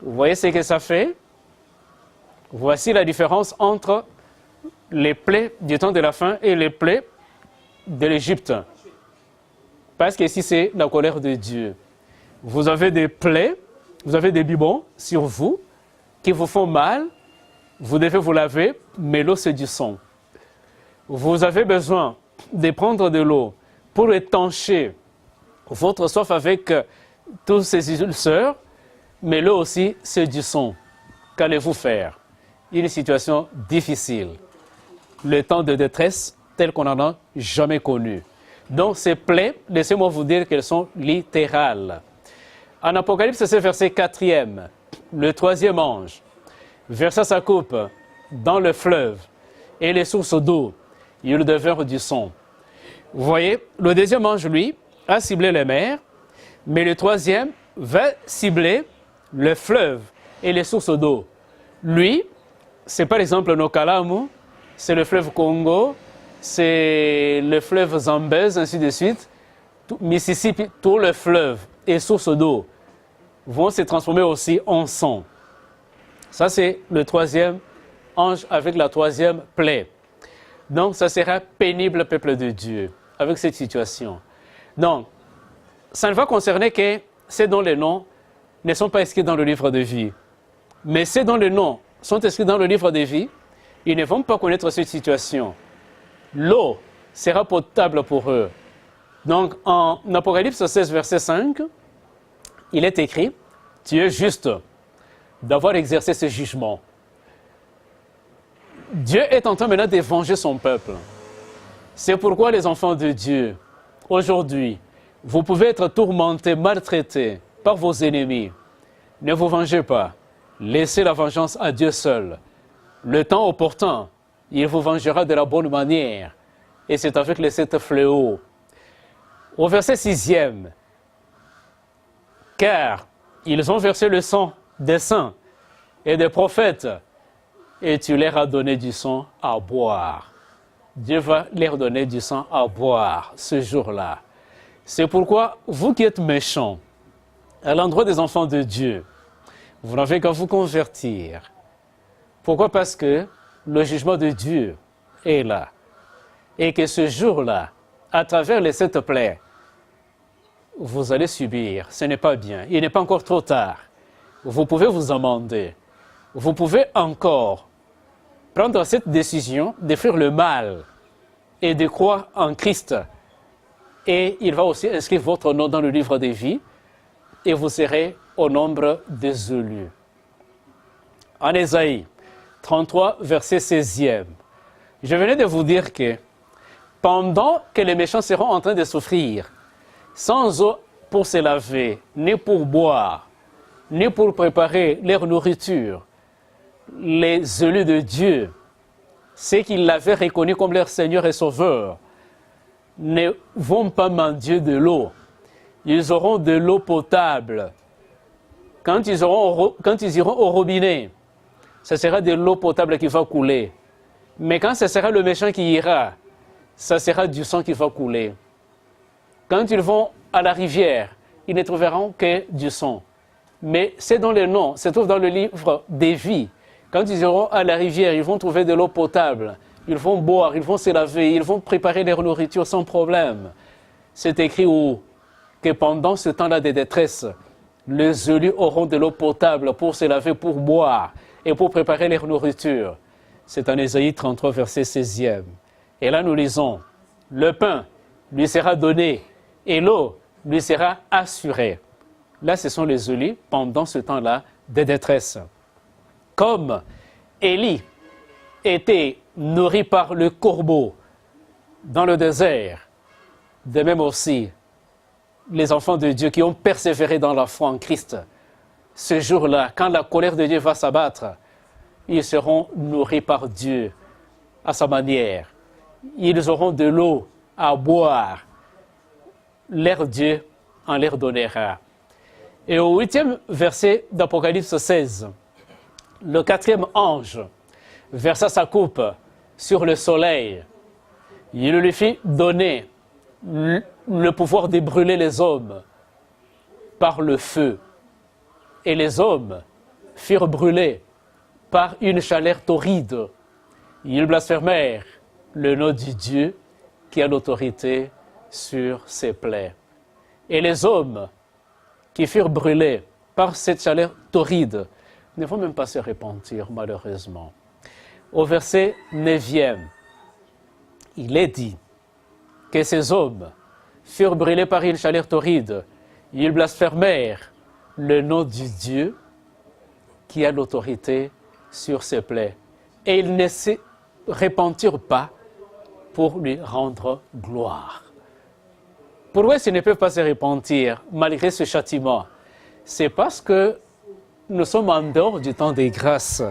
Vous voyez ce que ça fait? Voici la différence entre les plaies du temps de la fin et les plaies de l'Égypte. Parce qu'ici, c'est la colère de Dieu. Vous avez des plaies, vous avez des bibeons sur vous qui vous font mal. Vous devez vous laver, mais l'eau, c'est du sang. Vous avez besoin de prendre de l'eau pour étancher votre soif avec tous ces ulcères, mais là aussi, c'est du sang. Qu'allez-vous faire? Une situation difficile. Le temps de détresse tel qu'on n'en a jamais connu. Donc ces plaies, laissez-moi vous dire qu'elles sont littérales. En Apocalypse, c'est verset 4e. Le 3e ange versa sa coupe dans le fleuve et les sources d'eau, ils devinrent du sang. Vous voyez, le 2e ange, lui, a ciblé les mers, mais le 3e va cibler le fleuve et les sources d'eau. Lui, c'est par exemple Nokalamu, c'est le fleuve Congo, c'est le fleuve Zambèze, ainsi de suite. Mississippi, tout le fleuve et sources d'eau vont se transformer aussi en sang. Ça, c'est le 3e ange avec la 3e plaie. Donc, ça sera pénible, peuple de Dieu, avec cette situation. Donc, ça ne va concerner que ceux dont les noms ne sont pas inscrits dans le livre de vie. Mais ceux dont les noms sont inscrits dans le livre de vie, ils ne vont pas connaître cette situation. L'eau sera potable pour eux. Donc, en Apocalypse 16, verset 5, il est écrit « Tu es juste d'avoir exercé ce jugement. » Dieu est en train maintenant de venger son peuple. C'est pourquoi les enfants de Dieu, aujourd'hui, vous pouvez être tourmentés, maltraités par vos ennemis. Ne vous vengez pas. Laissez la vengeance à Dieu seul. Le temps opportun, il vous vengera de la bonne manière. Et c'est avec les 7 fléaux. Au verset 6e, « Car ils ont versé le sang des saints et des prophètes, et tu leur as donné du sang à boire. » Dieu va leur donner du sang à boire ce jour-là. C'est pourquoi, vous qui êtes méchants, à l'endroit des enfants de Dieu, vous n'avez qu'à vous convertir. Pourquoi? Parce que le jugement de Dieu est là. Et que ce jour-là, à travers les 7 plaies, vous allez subir. Ce n'est pas bien. Il n'est pas encore trop tard. Vous pouvez vous amender. Vous pouvez encore prendre cette décision de faire le mal et de croire en Christ. Et il va aussi inscrire votre nom dans le livre des vies et vous serez au nombre des élus. En Ésaïe 33, verset 16e, je venais de vous dire que pendant que les méchants seront en train de souffrir, sans eau pour se laver, ni pour boire, ni pour préparer leur nourriture, les élus de Dieu, ceux qui l'avaient reconnu comme leur Seigneur et Sauveur, ne vont pas mendier de l'eau. Ils auront de l'eau potable. Quand ils iront au robinet, ce sera de l'eau potable qui va couler. Mais quand ce sera le méchant qui ira, ce sera du sang qui va couler. Quand ils vont à la rivière, ils ne trouveront que du sang. Mais c'est dans les noms, se trouve dans le livre des vies. Quand ils iront à la rivière, ils vont trouver de l'eau potable. Ils vont boire, ils vont se laver, ils vont préparer leur nourriture sans problème. C'est écrit où que pendant ce temps-là de détresse, les élus auront de l'eau potable pour se laver, pour boire et pour préparer leur nourriture. C'est en Ésaïe 33, verset 16e. Et là, nous lisons, le pain lui sera donné et l'eau lui sera assurée. Là, ce sont les élus pendant ce temps-là de détresse. Comme Élie était nourri par le corbeau dans le désert, de même aussi les enfants de Dieu qui ont persévéré dans la foi en Christ, ce jour-là, quand la colère de Dieu va s'abattre, ils seront nourris par Dieu à sa manière. Ils auront de l'eau à boire. Leur Dieu en leur donnera. Et au 8e verset d'Apocalypse 16, le 4e ange versa sa coupe sur le soleil. Il lui fit donner le pouvoir de brûler les hommes par le feu. Et les hommes furent brûlés par une chaleur torride. Ils blasphémèrent le nom du Dieu qui a l'autorité sur ses plaies. Et les hommes qui furent brûlés par cette chaleur torride ne vont même pas se repentir, malheureusement. Au verset 9e, il est dit, que ces hommes furent brûlés par une chaleur torride. Ils blasphémèrent le nom du Dieu qui a l'autorité sur ses plaies. Et ils ne se repentirent pas pour lui rendre gloire. Pourquoi ils ne peuvent pas se repentir malgré ce châtiment? C'est parce que nous sommes en dehors du temps des grâces.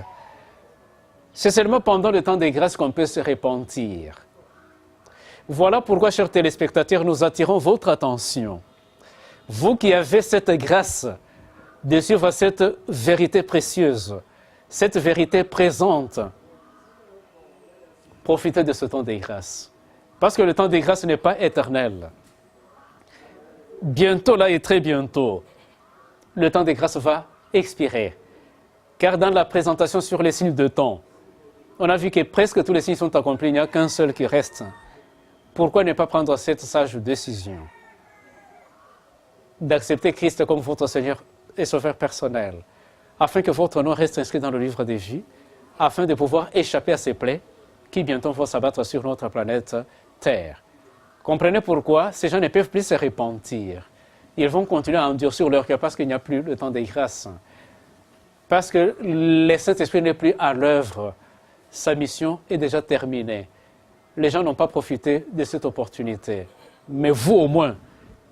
C'est seulement pendant le temps des grâces qu'on peut se repentir. Voilà pourquoi, chers téléspectateurs, nous attirons votre attention. Vous qui avez cette grâce de suivre cette vérité précieuse, cette vérité présente, profitez de ce temps des grâces. Parce que le temps des grâces n'est pas éternel. Bientôt, là et très bientôt, le temps des grâces va expirer. Car dans la présentation sur les signes de temps, on a vu que presque tous les signes sont accomplis, il n'y a qu'un seul qui reste. Pourquoi ne pas prendre cette sage décision d'accepter Christ comme votre Seigneur et Sauveur personnel, afin que votre nom reste inscrit dans le livre des vies, afin de pouvoir échapper à ces plaies qui bientôt vont s'abattre sur notre planète Terre. Comprenez pourquoi ces gens ne peuvent plus se repentir. Ils vont continuer à endurcir leur cœur parce qu'il n'y a plus le temps des grâces. Parce que le Saint-Esprit n'est plus à l'œuvre. Sa mission est déjà terminée. Les gens n'ont pas profité de cette opportunité. Mais vous, au moins,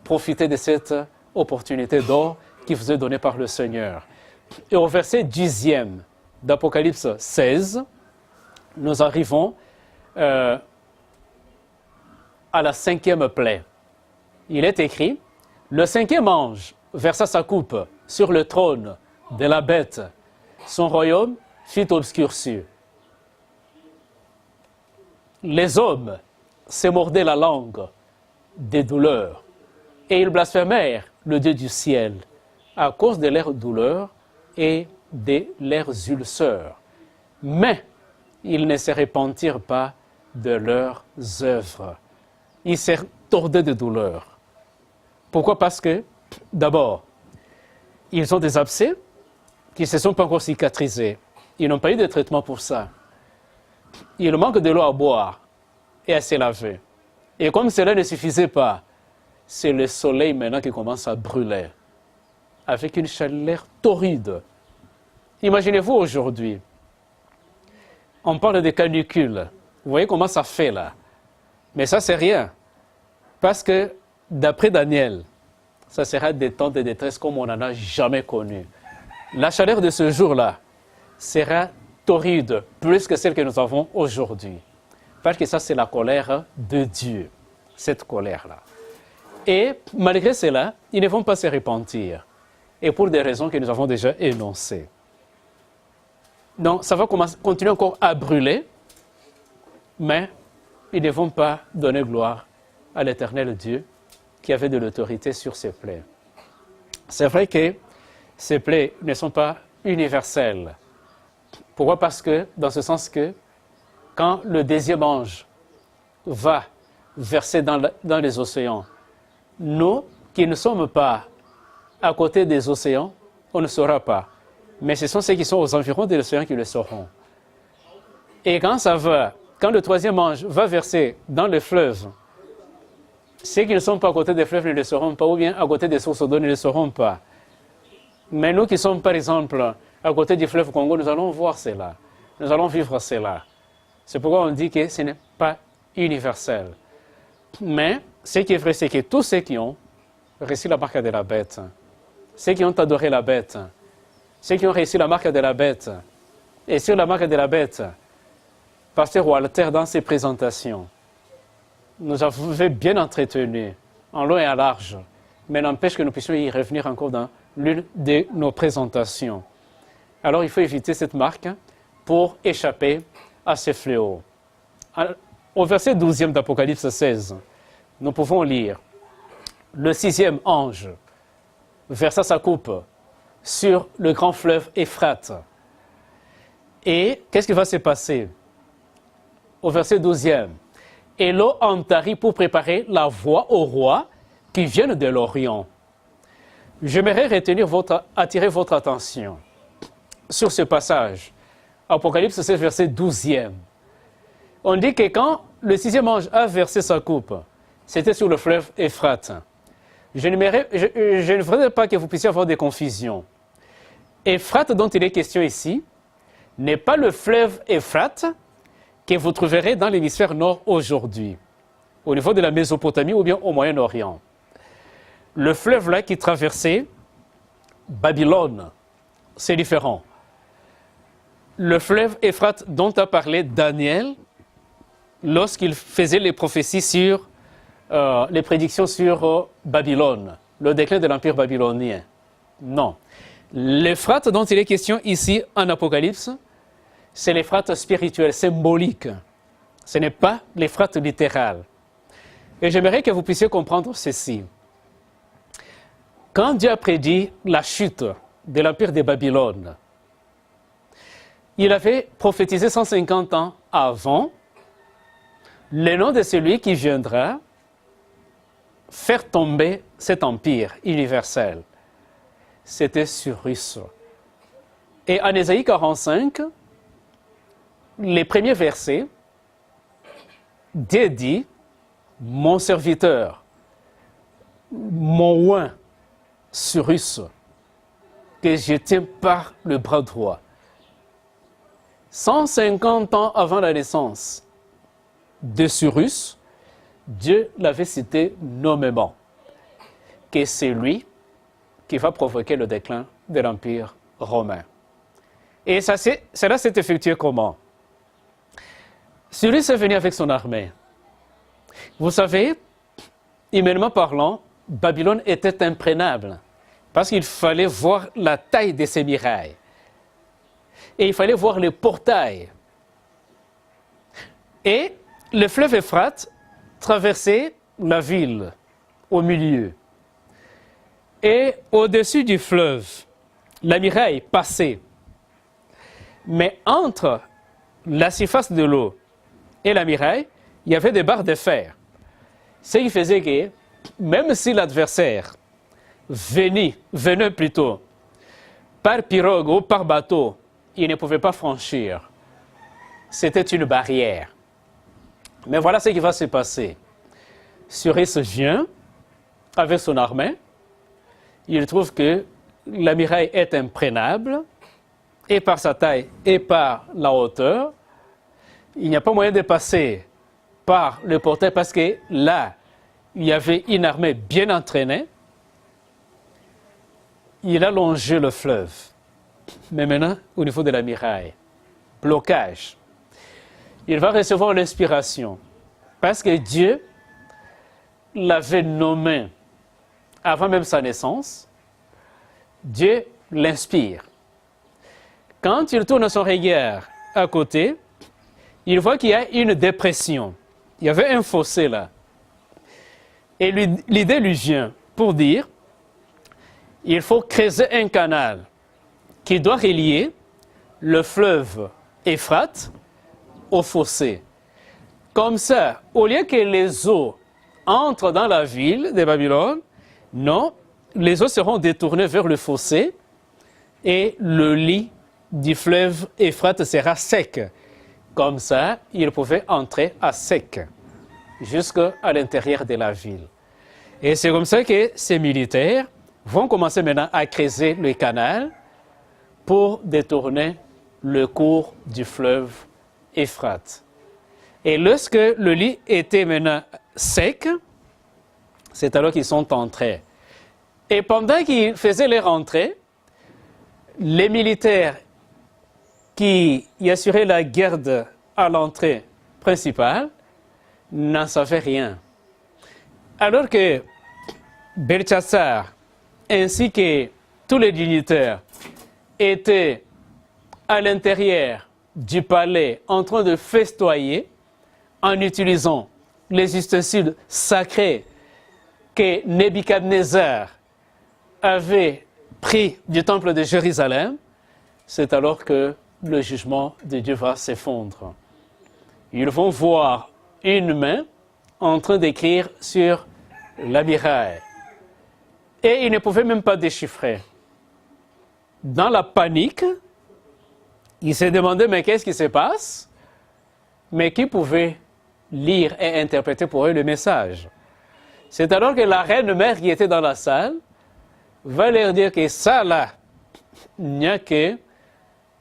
profitez de cette opportunité d'or qui vous est donnée par le Seigneur. Et au verset 10e d'Apocalypse 16, nous arrivons à la 5e plaie. Il est écrit, « Le 5e ange versa sa coupe sur le trône de la bête. Son royaume fut obscurci. Les hommes se mordaient la langue des douleurs et ils blasphémèrent le Dieu du ciel à cause de leurs douleurs et de leurs ulcères. Mais ils ne se repentirent pas de leurs œuvres. » Ils se tordaient de douleur. Pourquoi? Parce que, d'abord, ils ont des abcès qui ne se sont pas encore cicatrisés. Ils n'ont pas eu de traitement pour ça. Il manque de l'eau à boire et à se laver. Et comme cela ne suffisait pas, c'est le soleil maintenant qui commence à brûler, avec une chaleur torride. Imaginez-vous aujourd'hui, on parle de canicule. Vous voyez comment ça fait là? Mais ça, c'est rien. Parce que, d'après Daniel, ça sera des temps de détresse comme on n'en a jamais connu. La chaleur de ce jour-là sera torride, plus que celle que nous avons aujourd'hui. Parce que ça, c'est la colère de Dieu, cette colère-là. Et malgré cela, ils ne vont pas se repentir. Et pour des raisons que nous avons déjà énoncées. Donc, ça va continuer encore à brûler, mais ils ne vont pas donner gloire à l'Éternel Dieu qui avait de l'autorité sur ces plaies. C'est vrai que ces plaies ne sont pas universelles. Pourquoi? Parce que, dans ce sens que, quand le deuxième ange va verser dans les océans, nous qui ne sommes pas à côté des océans, on ne saura pas. Mais ce sont ceux qui sont aux environs de l'océan qui le sauront. Et quand le troisième ange va verser dans le fleuve, ceux qui ne sont pas à côté des fleuves ne le sauront pas, ou bien à côté des sources d'eau ne le sauront pas. Mais nous qui sommes, par exemple, à côté du fleuve Congo, nous allons voir cela. Nous allons vivre cela. C'est pourquoi on dit que ce n'est pas universel. Mais ce qui est vrai, c'est que tous ceux qui ont réussi la marque de la bête, ceux qui ont adoré la bête, ceux qui ont réussi la marque de la bête, et sur la marque de la bête, Pasteur Walter, dans ses présentations, nous avait bien entretenu, en long et en large, mais n'empêche que nous puissions y revenir encore dans l'une de nos présentations. Alors il faut éviter cette marque pour échapper à ces fléaux. Au verset 12e d'Apocalypse 16, nous pouvons lire « Le 6e ange versa sa coupe sur le grand fleuve Euphrate. » Et qu'est-ce qui va se passer? Au verset 12e, « Et l'eau en tarit pour préparer la voie aux rois qui viennent de l'Orient. » J'aimerais attirer votre attention sur ce passage. Apocalypse 16, verset 12e. On dit que quand le 6e ange a versé sa coupe, c'était sur le fleuve Euphrate. Je ne voudrais pas que vous puissiez avoir des confusions. Euphrate dont il est question ici n'est pas le fleuve Euphrate que vous trouverez dans l'hémisphère nord aujourd'hui, au niveau de la Mésopotamie ou bien au Moyen-Orient. Le fleuve là qui traversait Babylone, c'est différent. Le fleuve Euphrate dont a parlé Daniel lorsqu'il faisait les prophéties sur les prédictions sur Babylone, le déclin de l'empire babylonien. Non. L'Euphrate dont il est question ici en Apocalypse, c'est l'Euphrate spirituel, symbolique. Ce n'est pas l'Euphrate littéral. Et j'aimerais que vous puissiez comprendre ceci. Quand Dieu a prédit la chute de l'empire de Babylone, il avait prophétisé 150 ans avant le nom de celui qui viendra faire tomber cet empire universel. C'était Cyrus. Et en Ésaïe 45, les premiers versets, Dieu dit, mon serviteur, mon oint, Cyrus, que je tiens par le bras droit. 150 ans avant la naissance de Cyrus, Dieu l'avait cité nommément, que c'est lui qui va provoquer le déclin de l'Empire romain. Et cela s'est effectué comment? Cyrus est venu avec son armée. Vous savez, humainement parlant, Babylone était imprenable parce qu'il fallait voir la taille de ses murailles. Et il fallait voir les portails. Et le fleuve Euphrate traversait la ville au milieu. Et au-dessus du fleuve, la muraille passait. Mais entre la surface de l'eau et la muraille, il y avait des barres de fer. Ce qui faisait que, même si l'adversaire venait plutôt par pirogue ou par bateau, il ne pouvait pas franchir. C'était une barrière. Mais voilà ce qui va se passer. Cyrus vient avec son armée. Il trouve que la muraille est imprenable, et par sa taille et par la hauteur. Il n'y a pas moyen de passer par le portail parce que là, il y avait une armée bien entraînée. Il a longé le fleuve. Mais maintenant, au niveau de la muraille, blocage. Il va recevoir l'inspiration parce que Dieu l'avait nommé avant même sa naissance. Dieu l'inspire. Quand il tourne son regard à côté, il voit qu'il y a une dépression. Il y avait un fossé là. Et l'idée lui vient pour dire, il faut creuser un canal qui doit relier le fleuve Euphrate au fossé. Comme ça, au lieu que les eaux entrent dans la ville de Babylone, non, les eaux seront détournées vers le fossé et le lit du fleuve Euphrate sera sec. Comme ça, il pouvait entrer à sec jusqu'à l'intérieur de la ville. Et c'est comme ça que ces militaires vont commencer maintenant à creuser le canal pour détourner le cours du fleuve Euphrate. Et lorsque le lit était maintenant sec, c'est alors qu'ils sont entrés. Et pendant qu'ils faisaient leur entrée, les militaires qui y assuraient la garde à l'entrée principale n'en savaient rien. Alors que Belchassar ainsi que tous les dignitaires étaient à l'intérieur du palais en train de festoyer en utilisant les ustensiles sacrés que Nebuchadnezzar avait pris du temple de Jérusalem, c'est alors que le jugement de Dieu va s'effondrer. Ils vont voir une main en train d'écrire sur la muraille. Et ils ne pouvaient même pas déchiffrer. Dans la panique, ils se demandaient mais qu'est-ce qui se passe? Mais qui pouvait lire et interpréter pour eux le message? C'est alors que la reine mère qui était dans la salle va leur dire que ça là, il n'y a que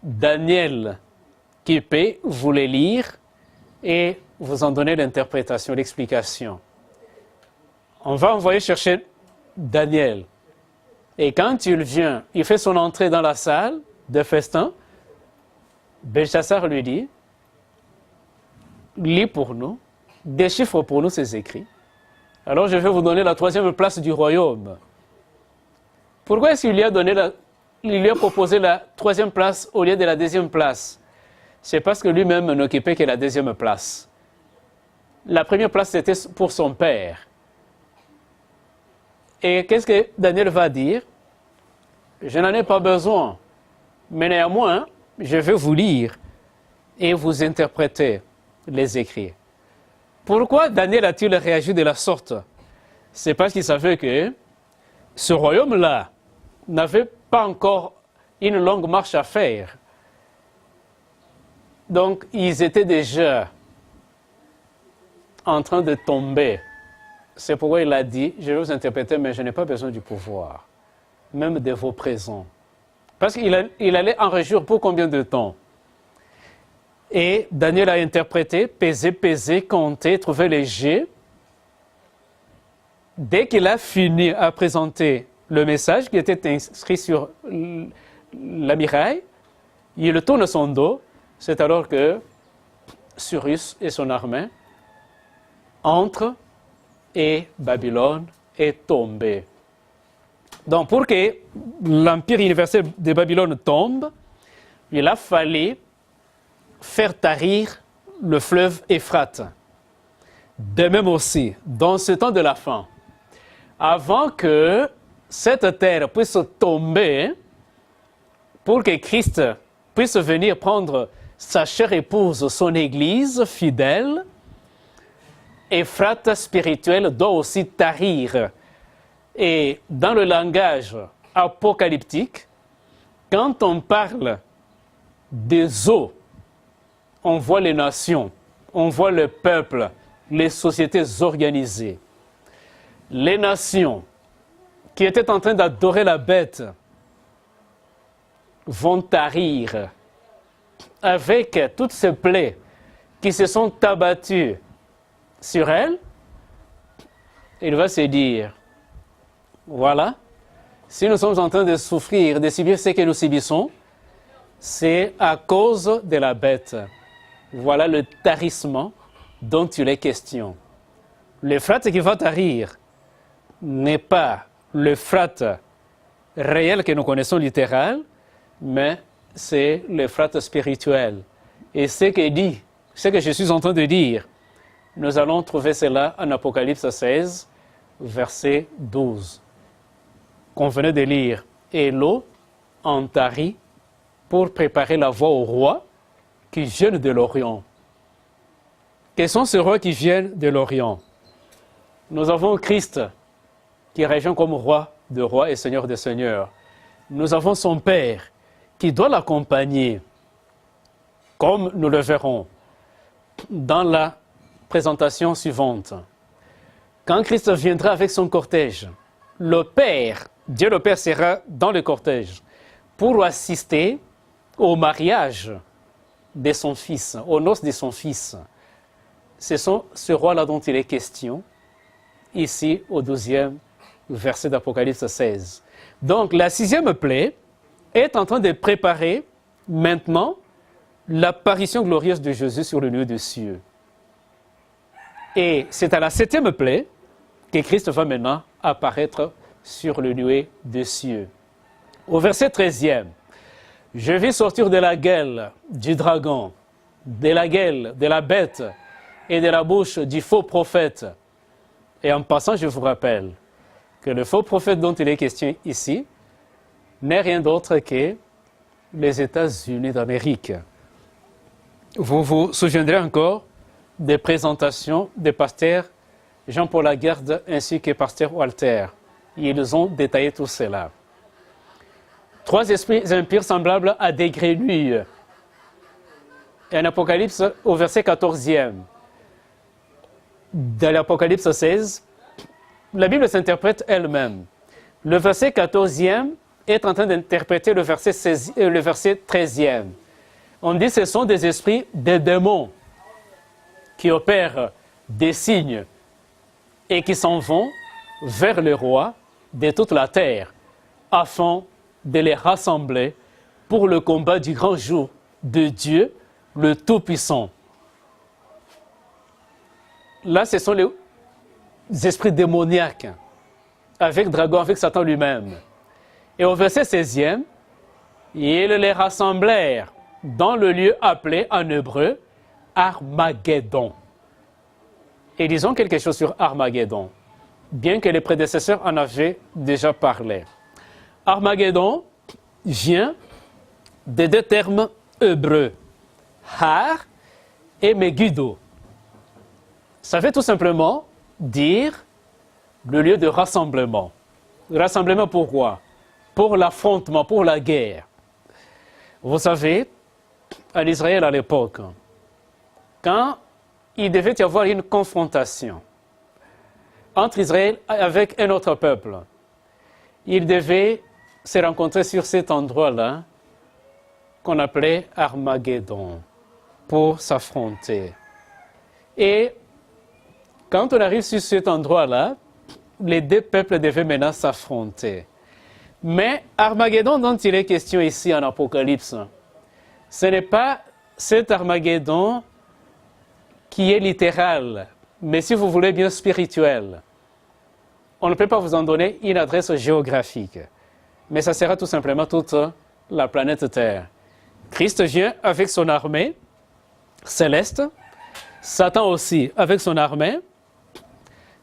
Daniel qui peut vous les lire et vous en donner l'interprétation, l'explication. On va envoyer chercher Daniel. Et quand il vient, il fait son entrée dans la salle de festin, Belchassar lui dit, lis pour nous, déchiffre pour nous ces écrits. Alors je vais vous donner la 3e place du royaume. Pourquoi est-ce qu'il lui a proposé la 3e place au lieu de la 2e place? C'est parce que lui-même n'occupait que la 2e place. La 1re place, c'était pour son père. Et qu'est-ce que Daniel va dire? Je n'en ai pas besoin, mais néanmoins, je vais vous lire et vous interpréter les écrits. Pourquoi Daniel a-t-il réagi de la sorte? C'est parce qu'il savait que ce royaume-là n'avait pas encore une longue marche à faire. Donc, ils étaient déjà en train de tomber. C'est pourquoi il a dit, je vais vous interpréter, mais je n'ai pas besoin du pouvoir, même de vos présents. Parce qu'il allait en réjouir pour combien de temps? Et Daniel a interprété, pesé, compté, trouvé les jets. Dès qu'il a fini à présenter le message qui était inscrit sur la muraille, il tourne son dos. C'est alors que Cyrus et son armée entrent et Babylone est tombée. Donc pour que l'empire universel de Babylone tombe, il a fallu faire tarir le fleuve Euphrate. De même aussi, dans ce temps de la fin, avant que cette terre puisse tomber, pour que Christ puisse venir prendre sa chère épouse, son église fidèle, Euphrate spirituel doit aussi tarir. Et dans le langage apocalyptique, quand on parle des eaux, on voit les nations, on voit le peuple, les sociétés organisées. Les nations qui étaient en train d'adorer la bête vont tarir avec toutes ces plaies qui se sont abattues sur elles. Il va se dire, voilà, si nous sommes en train de souffrir, de subir ce que nous subissons, c'est à cause de la bête. Voilà le tarissement dont il est question. L'Euphrate qui va tarir n'est pas l'Euphrate réel que nous connaissons littéral, mais c'est l'Euphrate spirituel. Et ce que je suis en train de dire, nous allons trouver cela en Apocalypse 16, verset 12, qu'on venait de lire. Et l'eau en tarit pour préparer la voie au roi qui viennent de l'Orient. Quels sont ces rois qui viennent de l'Orient? Nous avons Christ qui régit comme roi de rois et seigneur de seigneurs. Nous avons son Père qui doit l'accompagner, comme nous le verrons dans la présentation suivante. Quand Christ viendra avec son cortège, le Père, Dieu le Père sera dans le cortège pour assister au mariage de son fils, aux noces de son fils. C'est ce roi-là dont il est question, ici au 12e verset d'Apocalypse 16. Donc la 6e plaie est en train de préparer maintenant l'apparition glorieuse de Jésus sur le lieu des cieux. Et c'est à la 7e plaie que Christ va maintenant apparaître sur le lieu des cieux. Au verset 13e, je vais sortir de la gueule du dragon, de la gueule de la bête et de la bouche du faux prophète. Et en passant, je vous rappelle que le faux prophète dont il est question ici n'est rien d'autre que les États-Unis d'Amérique. Vous vous souviendrez encore des présentations des pasteurs Jean-Paul Lagarde ainsi que pasteur Walter. Ils ont détaillé tout cela. 3 esprits impurs semblables à des grenouilles. Et en Apocalypse, au verset 14e, de l'Apocalypse 16, la Bible s'interprète elle-même. Le verset 14e est en train d'interpréter le verset 13e. On dit que ce sont des esprits, des démons qui opèrent des signes et qui s'en vont vers le roi de toute la terre afin de les rassembler pour le combat du grand jour de Dieu, le Tout-Puissant. Là, ce sont les esprits démoniaques avec dragon, avec Satan lui-même. Et au verset 16e, ils les rassemblèrent dans le lieu appelé en hébreu Armageddon. Et disons quelque chose sur Armageddon, bien que les prédécesseurs en avaient déjà parlé. Armageddon vient des deux termes hébreux, Har et Megiddo. Ça veut tout simplement dire le lieu de rassemblement. Rassemblement pourquoi? Pour l'affrontement, pour la guerre. Vous savez, en Israël à l'époque, quand il devait y avoir une confrontation entre Israël avec un autre peuple, ils devaient se rencontrer sur cet endroit-là qu'on appelait Armageddon pour s'affronter. Et quand on arrive sur cet endroit-là, les deux peuples devaient maintenant s'affronter. Mais Armageddon dont il est question ici en Apocalypse, ce n'est pas cet Armageddon qui est littéral, mais si vous voulez bien spirituel. On ne peut pas vous en donner une adresse géographique, mais ça sera tout simplement toute la planète Terre. Christ vient avec son armée céleste, Satan aussi avec son armée,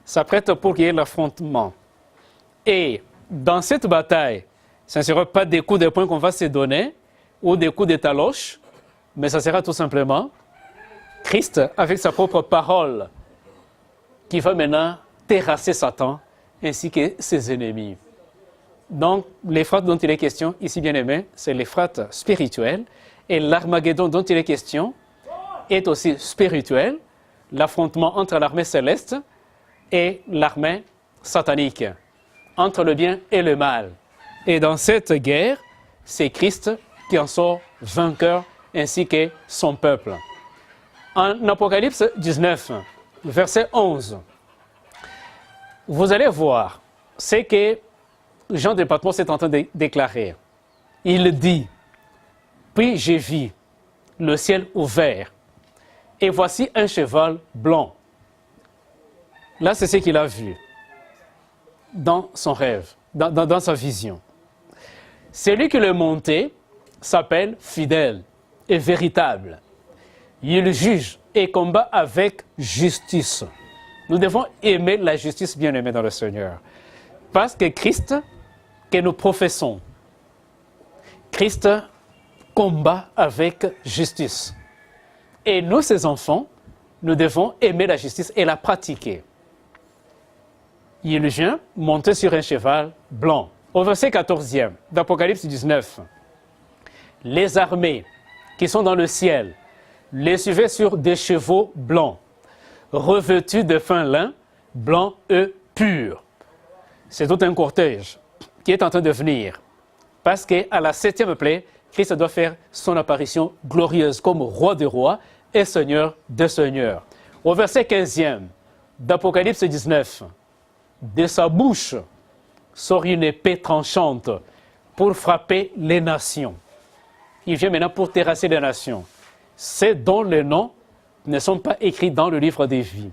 s'apprête pour qu'il y ait l'affrontement. Et dans cette bataille, ce ne sera pas des coups de poing qu'on va se donner ou des coups de taloche, mais ça sera tout simplement Christ avec sa propre parole qui va maintenant terrasser Satan ainsi que ses ennemis. Donc, l'Euphrate dont il est question, ici bien aimé, c'est l'Euphrate spirituel, et l'Armageddon dont il est question est aussi spirituel, l'affrontement entre l'armée céleste et l'armée satanique, entre le bien et le mal. Et dans cette guerre, c'est Christ qui en sort vainqueur ainsi que son peuple. En Apocalypse 19, verset 11, vous allez voir ce que Jean de Patmos est en train de déclarer. Il dit, « Puis j'ai vu le ciel ouvert, et voici un cheval blanc. » Là, c'est ce qu'il a vu dans son rêve, dans sa vision. Celui qui le montait s'appelle fidèle et véritable. Il juge et combat avec justice. Nous devons aimer la justice, bien aimée dans le Seigneur. Parce que Christ, que nous professons, Christ combat avec justice. Et nous, ses enfants, nous devons aimer la justice et la pratiquer. Il vient monter sur un cheval blanc. Au verset 14e d'Apocalypse 19, les armées qui sont dans le ciel les suivaient sur des chevaux blancs, revêtus de fin lin, blanc et pur. C'est tout un cortège qui est en train de venir. Parce qu'à la 7e plaie, Christ doit faire son apparition glorieuse comme roi des rois et seigneur des seigneurs. Au verset 15e d'Apocalypse 19, de sa bouche sort une épée tranchante pour frapper les nations. Il vient maintenant pour terrasser les nations. Ceux dont les noms ne sont pas écrits dans le livre des vies.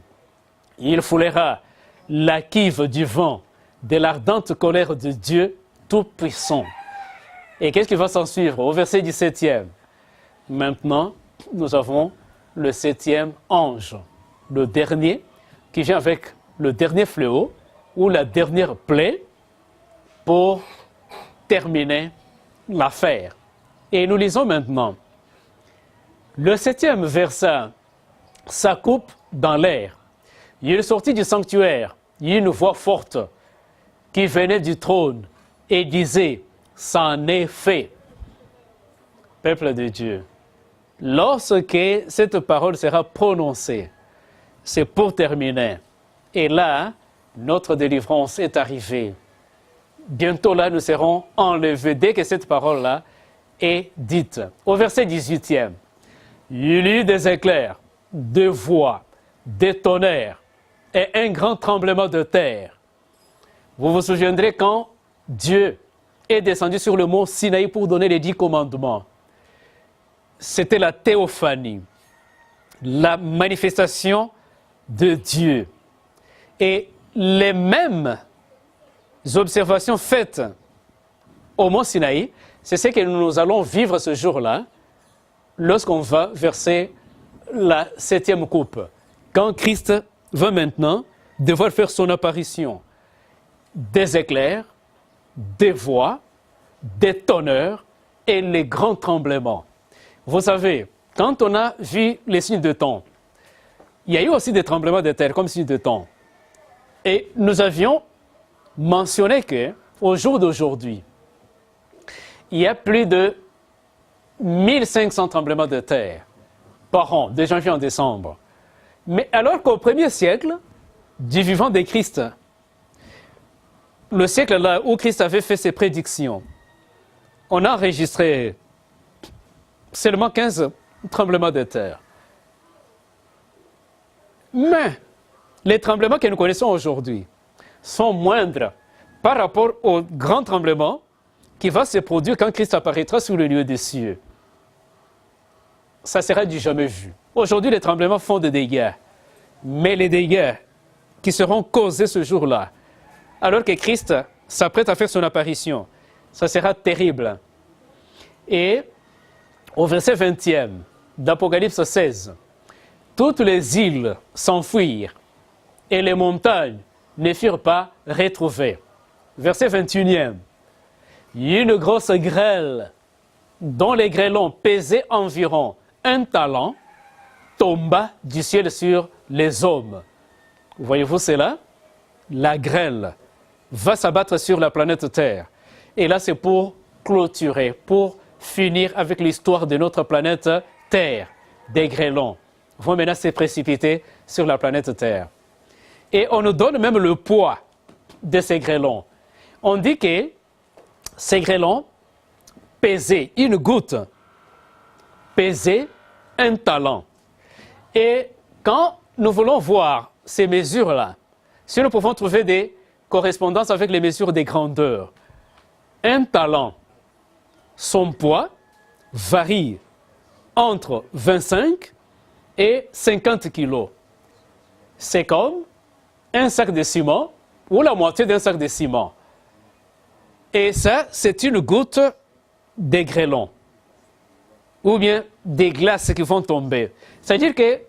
Il foulera la cuve du vent de l'ardente colère de Dieu Tout-Puissant. Et qu'est-ce qui va s'en suivre? Au verset 17e. Maintenant, nous avons le 7e ange, le dernier, qui vient avec le dernier fléau ou la dernière plaie pour terminer l'affaire. Et nous lisons maintenant le 7e verset. Sa coupe dans l'air. Il sortit du sanctuaire, une voix forte qui venait du trône et disait, « C'en est fait. » Peuple de Dieu, lorsque cette parole sera prononcée, c'est pour terminer. Et là, notre délivrance est arrivée. Bientôt là, nous serons enlevés dès que cette parole-là est dite. Au verset 18e, il y eut des éclairs, des voix, des tonnerres et un grand tremblement de terre. Vous vous souviendrez quand Dieu est descendu sur le mont Sinaï pour donner les 10 commandements. C'était la théophanie, la manifestation de Dieu. Et les mêmes observations faites au mont Sinaï, c'est ce que nous allons vivre ce jour-là, lorsqu'on va verser la 7e coupe. Quand Christ va maintenant devoir faire son apparition, des éclairs, des voix, des tonnerres et les grands tremblements. Vous savez, quand on a vu les signes de temps, il y a eu aussi des tremblements de terre comme signes de temps. Et nous avions mentionné qu'au jour d'aujourd'hui, il y a plus de 1500 tremblements de terre par an, de janvier en décembre. Mais alors qu'au 1er siècle du vivant de Christ, le siècle là où Christ avait fait ses prédictions, on a enregistré seulement 15 tremblements de terre. Mais les tremblements que nous connaissons aujourd'hui sont moindres par rapport au grand tremblement qui va se produire quand Christ apparaîtra sur le lieu des cieux. Ça sera du jamais vu. Aujourd'hui, les tremblements font des dégâts. Mais les dégâts qui seront causés ce jour-là, alors que Christ s'apprête à faire son apparition, ça sera terrible. Et au verset 20e d'Apocalypse 16, toutes les îles s'enfuirent et les montagnes ne furent pas retrouvées. Verset 21e, il y eut une grosse grêle dont les grêlons pesaient environ 1 talent, tomba du ciel sur les hommes. Voyez-vous cela? La grêle va s'abattre sur la planète Terre. Et là, c'est pour clôturer, pour finir avec l'histoire de notre planète Terre. Des grêlons vont maintenant se précipiter sur la planète Terre. Et on nous donne même le poids de ces grêlons. On dit que ces grêlons pesaient une goutte, pesaient 1 talent. Et quand nous voulons voir ces mesures-là, si nous pouvons trouver des correspondances avec les mesures des grandeurs, 1 talent, son poids varie entre 25 et 50 kilos. C'est comme un sac de ciment ou la moitié d'un sac de ciment. Et ça, c'est une goutte de grêlons ou bien des glaces qui vont tomber. C'est-à-dire que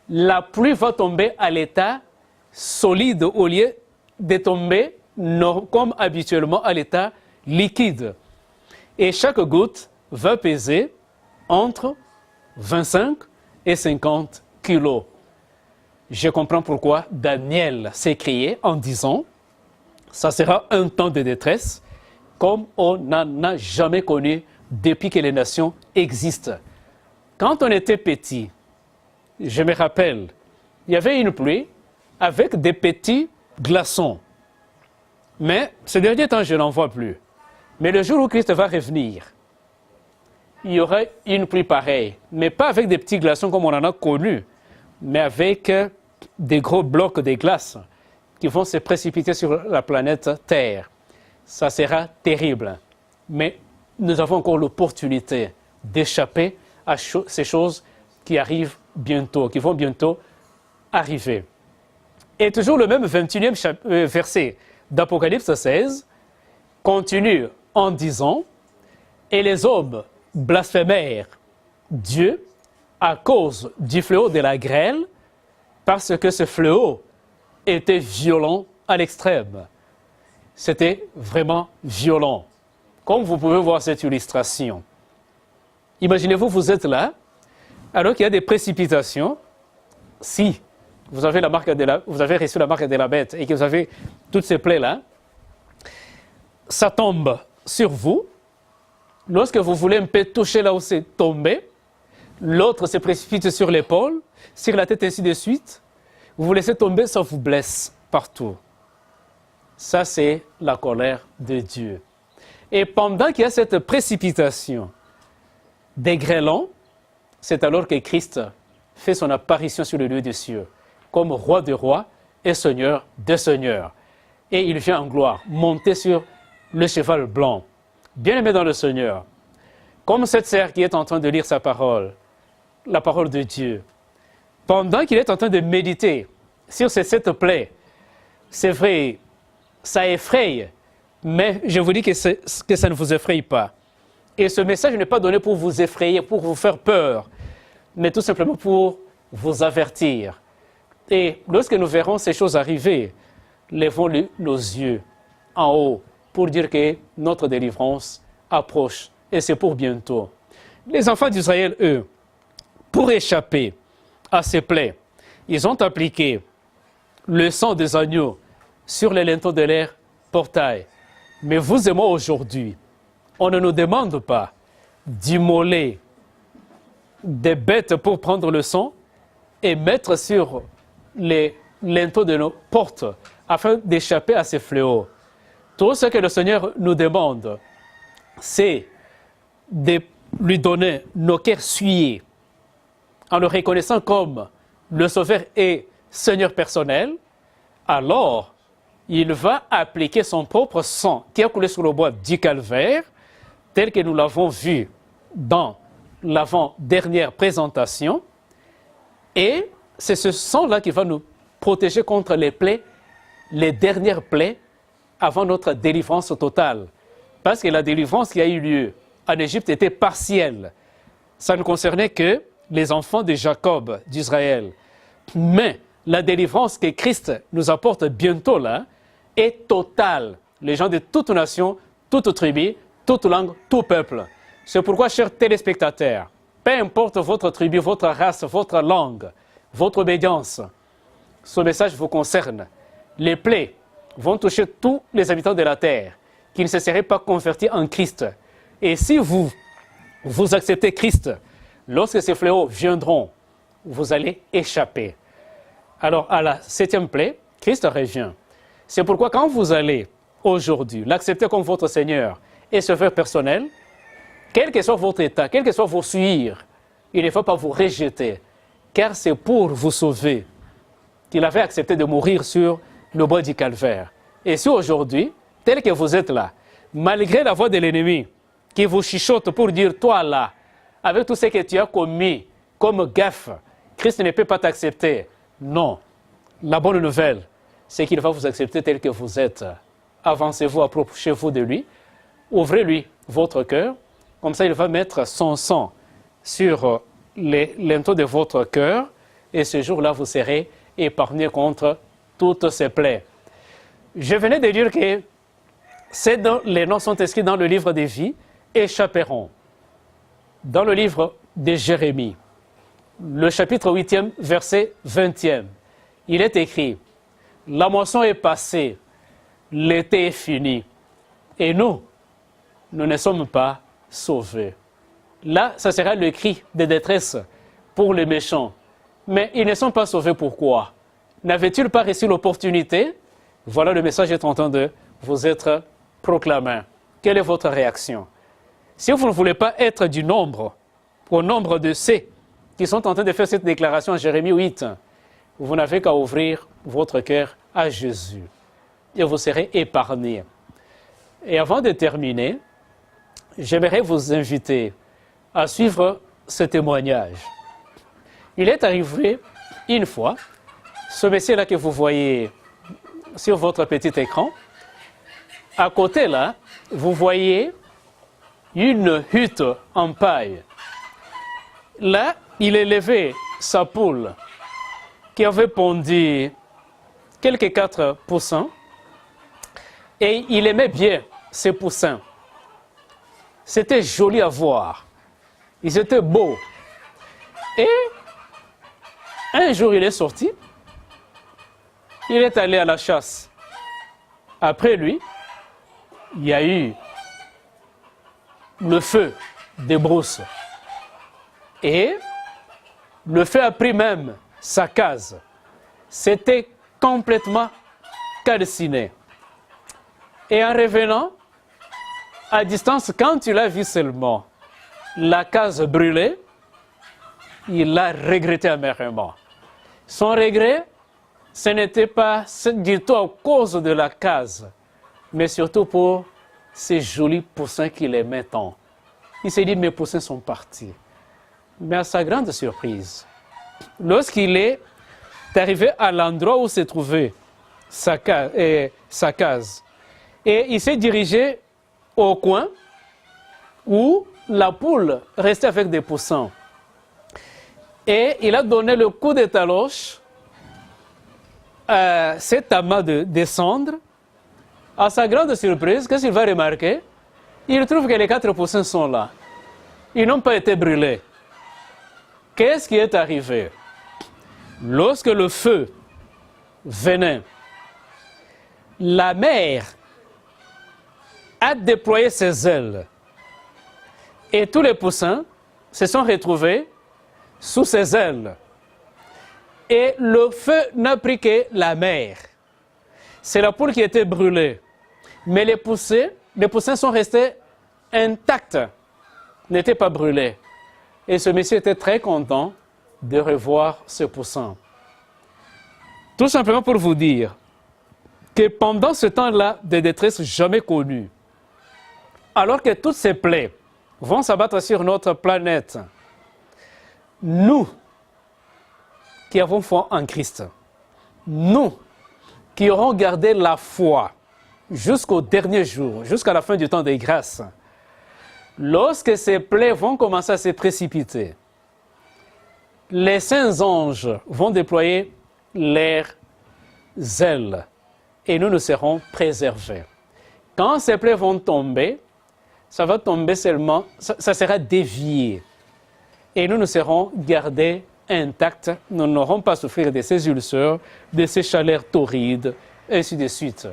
la pluie va tomber à l'état solide au lieu de tomber comme habituellement à l'état liquide. Et chaque goutte va peser entre 25 et 50 kilos. Je comprends pourquoi Daniel s'est crié en disant « Ça sera un temps de détresse comme on n'en a jamais connu depuis que les nations existent. » Quand on était petit, je me rappelle, il y avait une pluie avec des petits glaçons. Mais ces derniers temps, je n'en vois plus. Mais le jour où Christ va revenir, il y aura une pluie pareille, mais pas avec des petits glaçons comme on en a connu, mais avec des gros blocs de glace qui vont se précipiter sur la planète Terre. Ça sera terrible. Mais nous avons encore l'opportunité d'échapper à ces choses qui arrivent bientôt, qui vont bientôt arriver. Et toujours le même 21e verset d'Apocalypse 16 continue en disant « Et les hommes blasphémèrent Dieu à cause du fléau de la grêle, parce que ce fléau était violent à l'extrême. » C'était vraiment violent. Comme vous pouvez voir cette illustration. Imaginez-vous, vous êtes là, alors qu'il y a des précipitations. Si vous avez, vous avez reçu la marque de la bête et que vous avez toutes ces plaies-là, ça tombe sur vous. Lorsque vous voulez un peu toucher là où c'est tombé, l'autre se précipite sur l'épaule, sur la tête, ainsi de suite. Vous vous laissez tomber, ça vous blesse partout. Ça, c'est la colère de Dieu. Et pendant qu'il y a cette précipitation des grêlons, c'est alors que Christ fait son apparition sur le lieu des cieux, comme roi de rois et seigneur de seigneurs. Et il vient en gloire, monter sur le cheval blanc. Bien-aimé dans le Seigneur, comme cette sœur qui est en train de lire sa parole, la parole de Dieu, pendant qu'il est en train de méditer sur ces 7 plaies, c'est vrai, ça effraie, mais je vous dis que ça ne vous effraie pas. Et ce message n'est pas donné pour vous effrayer, pour vous faire peur, mais tout simplement pour vous avertir. Et lorsque nous verrons ces choses arriver, lèvons nos yeux en haut pour dire que notre délivrance approche et c'est pour bientôt. Les enfants d'Israël, eux, pour échapper à ces plaies, ils ont appliqué le sang des agneaux sur les linteaux de leur portail. Mais vous et moi aujourd'hui, on ne nous demande pas d'immoler des bêtes pour prendre le sang et mettre sur les linteaux de nos portes afin d'échapper à ces fléaux. Tout ce que le Seigneur nous demande, c'est de lui donner nos cœurs souillés en le reconnaissant comme le Sauveur et Seigneur personnel. Alors, il va appliquer son propre sang qui a coulé sur le bois du calvaire, tel que nous l'avons vu dans l'avant-dernière présentation. Et c'est ce sang-là qui va nous protéger contre les plaies, les dernières plaies, avant notre délivrance totale. Parce que la délivrance qui a eu lieu en Égypte était partielle. Ça ne concernait que les enfants de Jacob, d'Israël. Mais la délivrance que Christ nous apporte bientôt là est totale. Les gens de toute nation, toute tribu, toute langue, tout peuple. C'est pourquoi, chers téléspectateurs, peu importe votre tribu, votre race, votre langue, votre obédience, ce message vous concerne. Les plaies vont toucher tous les habitants de la terre qui ne se seraient pas convertis en Christ. Et si vous acceptez Christ, lorsque ces fléaux viendront, vous allez échapper. Alors, à la 7e plaie, Christ revient. C'est pourquoi quand vous allez aujourd'hui l'accepter comme votre Seigneur et Sauveur personnel, quel que soit votre état, quel que soit vos souillures, il ne faut pas vous rejeter, car c'est pour vous sauver qu'il avait accepté de mourir sur le bois du calvaire. Et si aujourd'hui, tel que vous êtes là, malgré la voix de l'ennemi qui vous chuchote pour dire, toi là, avec tout ce que tu as commis comme gaffe, Christ ne peut pas t'accepter. Non. La bonne nouvelle, c'est qu'il va vous accepter tel que vous êtes. Avancez-vous, approchez-vous de lui, ouvrez-lui votre cœur, comme ça il va mettre son sang sur les linteaux de votre cœur, et ce jour-là, vous serez épargné contre toutes ces plaies. Je venais de dire que les noms sont inscrits dans le livre des vies, échapperont. Dans le livre de Jérémie, le chapitre 8e, verset 20e, il est écrit « La moisson est passée, l'été est fini, et nous ne sommes pas sauvés. » Là, ça sera le cri de détresse pour les méchants. Mais ils ne sont pas sauvés, pourquoi? N'avaient-ils pas reçu l'opportunité? Voilà, le message est en train de vous être proclamé. Quelle est votre réaction? Si vous ne voulez pas être du nombre, au nombre de ceux qui sont en train de faire cette déclaration en Jérémie 8, vous n'avez qu'à ouvrir votre cœur à Jésus et vous serez épargnés. Et avant de terminer, j'aimerais vous inviter à suivre ce témoignage. Il est arrivé une fois, ce monsieur-là que vous voyez sur votre petit écran, à côté là, vous voyez une hutte en paille. Là, il élevait sa poule qui avait pondu quelques 4 poussins et il aimait bien ces poussins. C'était joli à voir. Ils étaient beaux. Et un jour, il est sorti. Il est allé à la chasse. Après lui, il y a eu le feu des brousses. Et le feu a pris même sa case. C'était complètement calciné. Et en revenant, à distance, quand tu l'as vu seulement, la case brûlée, il l'a regretté amèrement. Son regret, ce n'était pas du tout à cause de la case, mais surtout pour ces jolis poussins qu'il aimait tant. Il s'est dit, mes poussins sont partis. Mais à sa grande surprise, lorsqu'il est arrivé à l'endroit où se trouvait sa case, et il s'est dirigé au coin où la poule restait avec des poussins. Et il a donné le coup de taloche à cet amas de cendres. À sa grande surprise, qu'est-ce qu'il va remarquer? Il trouve que les 4 poussins sont là. Ils n'ont pas été brûlés. Qu'est-ce qui est arrivé? Lorsque le feu venait, la mère a déployé ses ailes et tous les poussins se sont retrouvés sous ses ailes. Et le feu n'a pris que la mère. C'est la poule qui était brûlée. Mais les poussins sont restés intacts, n'étaient pas brûlés. Et ce monsieur était très content de revoir ce poussin. Tout simplement pour vous dire que pendant ce temps-là de détresse jamais connue, alors que toutes ces plaies vont s'abattre sur notre planète, nous qui avons foi en Christ, nous qui aurons gardé la foi jusqu'au dernier jour, jusqu'à la fin du temps des grâces, lorsque ces plaies vont commencer à se précipiter, les saints anges vont déployer leurs ailes et nous serons préservés. Quand ces plaies vont tomber, ça va tomber seulement, ça sera dévié. Et nous serons gardés intacts. Nous n'aurons pas à souffrir de ces ulcères, de ces chaleurs torrides, et ainsi de suite.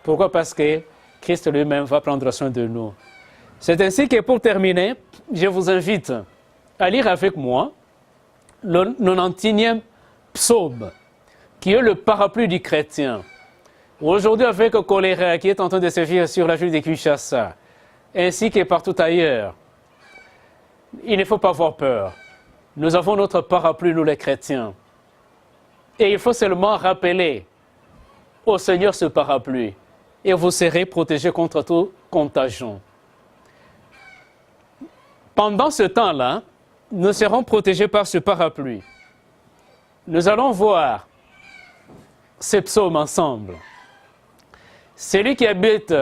Pourquoi? Parce que Christ lui-même va prendre soin de nous. C'est ainsi que pour terminer, je vous invite à lire avec moi le 91e psaume, qui est le parapluie du chrétien. Aujourd'hui, avec le choléra qui est en train de sévir sur la ville de Kinshasa, ainsi que partout ailleurs, il ne faut pas avoir peur. Nous avons notre parapluie, nous les chrétiens. Et il faut seulement rappeler au Seigneur ce parapluie. Et vous serez protégés contre toute contagion. Pendant ce temps-là, nous serons protégés par ce parapluie. Nous allons voir ces psaumes ensemble. Celui qui habite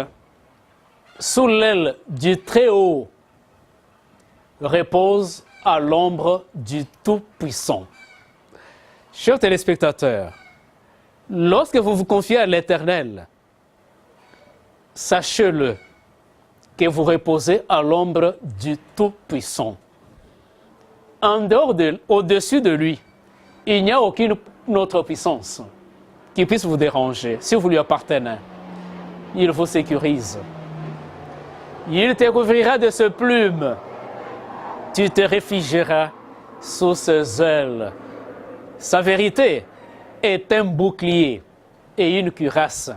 sous l'aile du Très-Haut repose à l'ombre du Tout-Puissant. Chers téléspectateurs, lorsque vous vous confiez à l'Éternel, sachez-le que vous reposez à l'ombre du Tout-Puissant. En dehors au-dessus de lui, il n'y a aucune autre puissance qui puisse vous déranger. Si vous lui appartenez, il vous sécurise. Il te couvrira de ses plumes. Tu te réfugieras sous ses ailes. Sa vérité est un bouclier et une cuirasse.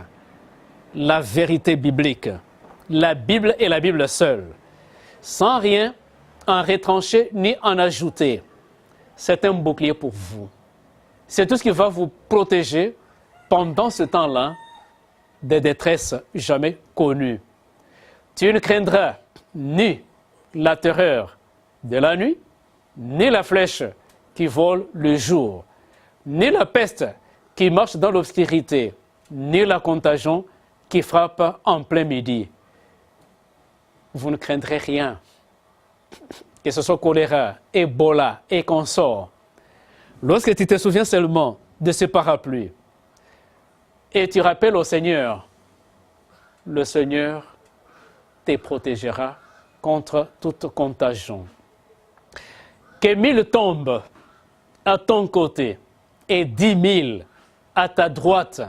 La vérité biblique. La Bible est la Bible seule. Sans rien en retrancher ni en ajouter. C'est un bouclier pour vous. C'est tout ce qui va vous protéger pendant ce temps-là des détresses jamais connues. Tu ne craindras ni la terreur de la nuit, ni la flèche qui vole le jour, ni la peste qui marche dans l'obscurité, ni la contagion qui frappe en plein midi. Vous ne craindrez rien, que ce soit choléra, Ebola et consorts. Lorsque tu te souviens seulement de ce parapluie et tu rappelles au Seigneur, le Seigneur te protégera contre toute contagion. Que 1000 tombent à ton côté et 10 000 à ta droite,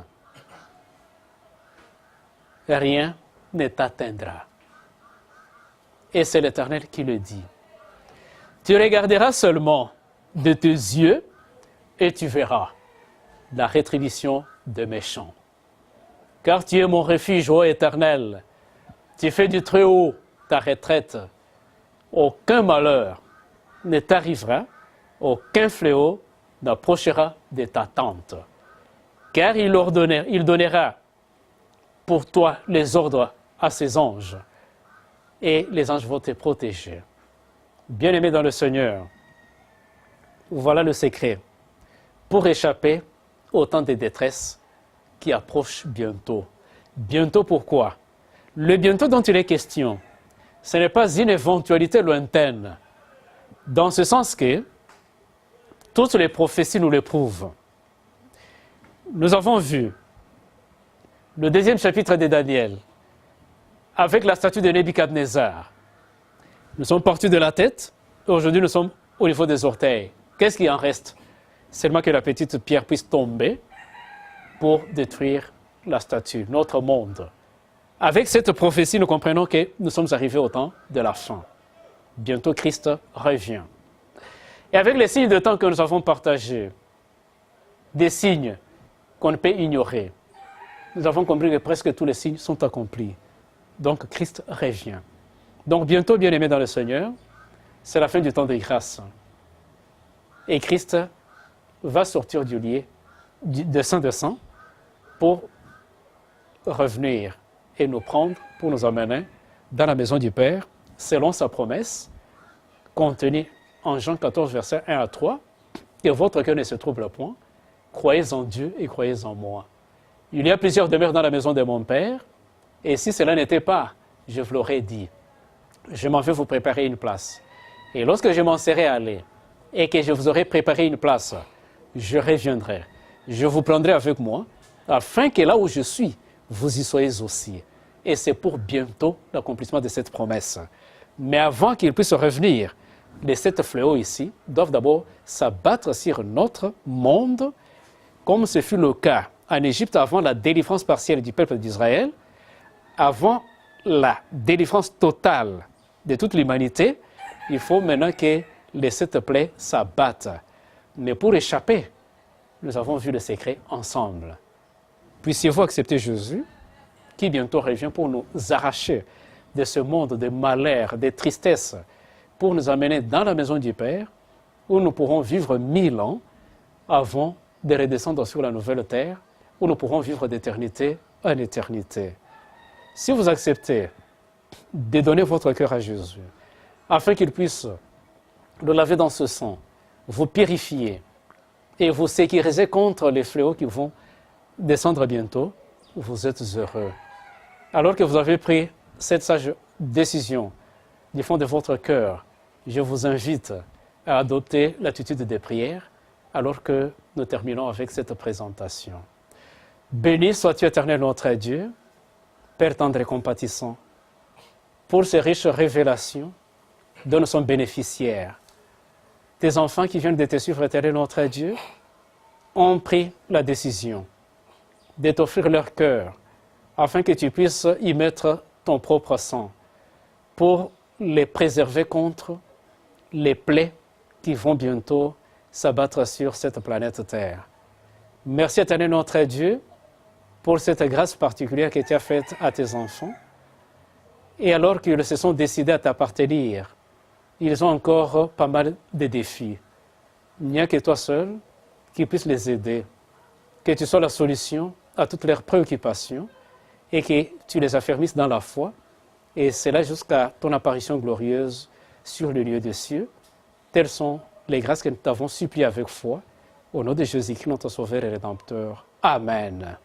rien ne t'atteindra. Et c'est l'Éternel qui le dit. Tu regarderas seulement de tes yeux et tu verras la rétribution des méchants. Car tu es mon refuge, ô Éternel. Tu fais du Très-Haut ta retraite. Aucun malheur ne t'arrivera, aucun fléau n'approchera de ta tente. Car il donnera pour toi les ordres à ses anges, et les anges vont te protéger. Bien-aimé dans le Seigneur, voilà le secret pour échapper au temps de détresse qui approche bientôt. Bientôt pourquoi? Le bientôt dont il est question, ce n'est pas une éventualité lointaine, dans ce sens que toutes les prophéties nous le prouvent. Nous avons vu le 2e chapitre de Daniel, avec la statue de Nebuchadnezzar. Nous sommes partis de la tête, et aujourd'hui nous sommes au niveau des orteils. Qu'est-ce qui en reste? Seulement que la petite pierre puisse tomber pour détruire la statue, notre monde. Avec cette prophétie, nous comprenons que nous sommes arrivés au temps de la fin. Bientôt Christ revient. Et avec les signes de temps que nous avons partagés, des signes qu'on ne peut ignorer, nous avons compris que presque tous les signes sont accomplis. Donc Christ revient. Donc bientôt, bien-aimés dans le Seigneur, c'est la fin du temps de grâce. Et Christ va sortir du lieu de Saint pour revenir et nous prendre, pour nous emmener dans la maison du Père, selon sa promesse, contenue en Jean 14, versets 1 à 3, « Que votre cœur ne se trouble point, croyez en Dieu et croyez en moi. Il y a plusieurs demeures dans la maison de mon Père, et si cela n'était pas, je vous l'aurais dit. Je m'en vais vous préparer une place. Et lorsque je m'en serai allé, et que je vous aurai préparé une place, je reviendrai. Je vous prendrai avec moi, afin que là où je suis, vous y soyez aussi. Et c'est pour bientôt l'accomplissement de cette promesse. Mais avant qu'il puisse revenir, les 7 fléaux ici doivent d'abord s'abattre sur notre monde, comme ce fut le cas en Égypte avant la délivrance partielle du peuple d'Israël, avant la délivrance totale de toute l'humanité. Il faut maintenant que les 7 plaies s'abattent. Mais pour échapper, nous avons vu le secret ensemble. Puissiez-vous accepter Jésus, qui bientôt revient pour nous arracher de ce monde de malheur, de tristesse, pour nous amener dans la maison du Père, où nous pourrons vivre 1000 ans avant de redescendre sur la nouvelle terre, où nous pourrons vivre d'éternité en éternité. Si vous acceptez de donner votre cœur à Jésus, afin qu'il puisse le laver dans ce sang, vous purifier et vous sécuriser contre les fléaux qui vont descendre bientôt, vous êtes heureux. Alors que vous avez pris cette sage décision du fond de votre cœur, je vous invite à adopter l'attitude des prières alors que nous terminons avec cette présentation. Béni sois-tu, Éternel notre Dieu, Père tendre et compatissant, pour ces riches révélations dont nous sommes bénéficiaires. Tes enfants qui viennent de te suivre, Éternel notre Dieu, ont pris la décision de t'offrir leur cœur afin que tu puisses y mettre ton propre sang pour les préserver contre les plaies qui vont bientôt s'abattre sur cette planète Terre. Merci, Éternel notre Dieu, pour cette grâce particulière que tu as faite à tes enfants. Et alors qu'ils se sont décidés à t'appartenir, ils ont encore pas mal de défis. Il n'y a que toi seul qui puisse les aider, que tu sois la solution à toutes leurs préoccupations et que tu les affermisses dans la foi, et cela jusqu'à ton apparition glorieuse sur le lieu des cieux. Telles sont les grâces que nous t'avons suppliées avec foi, au nom de Jésus-Christ, notre Sauveur et Rédempteur. Amen.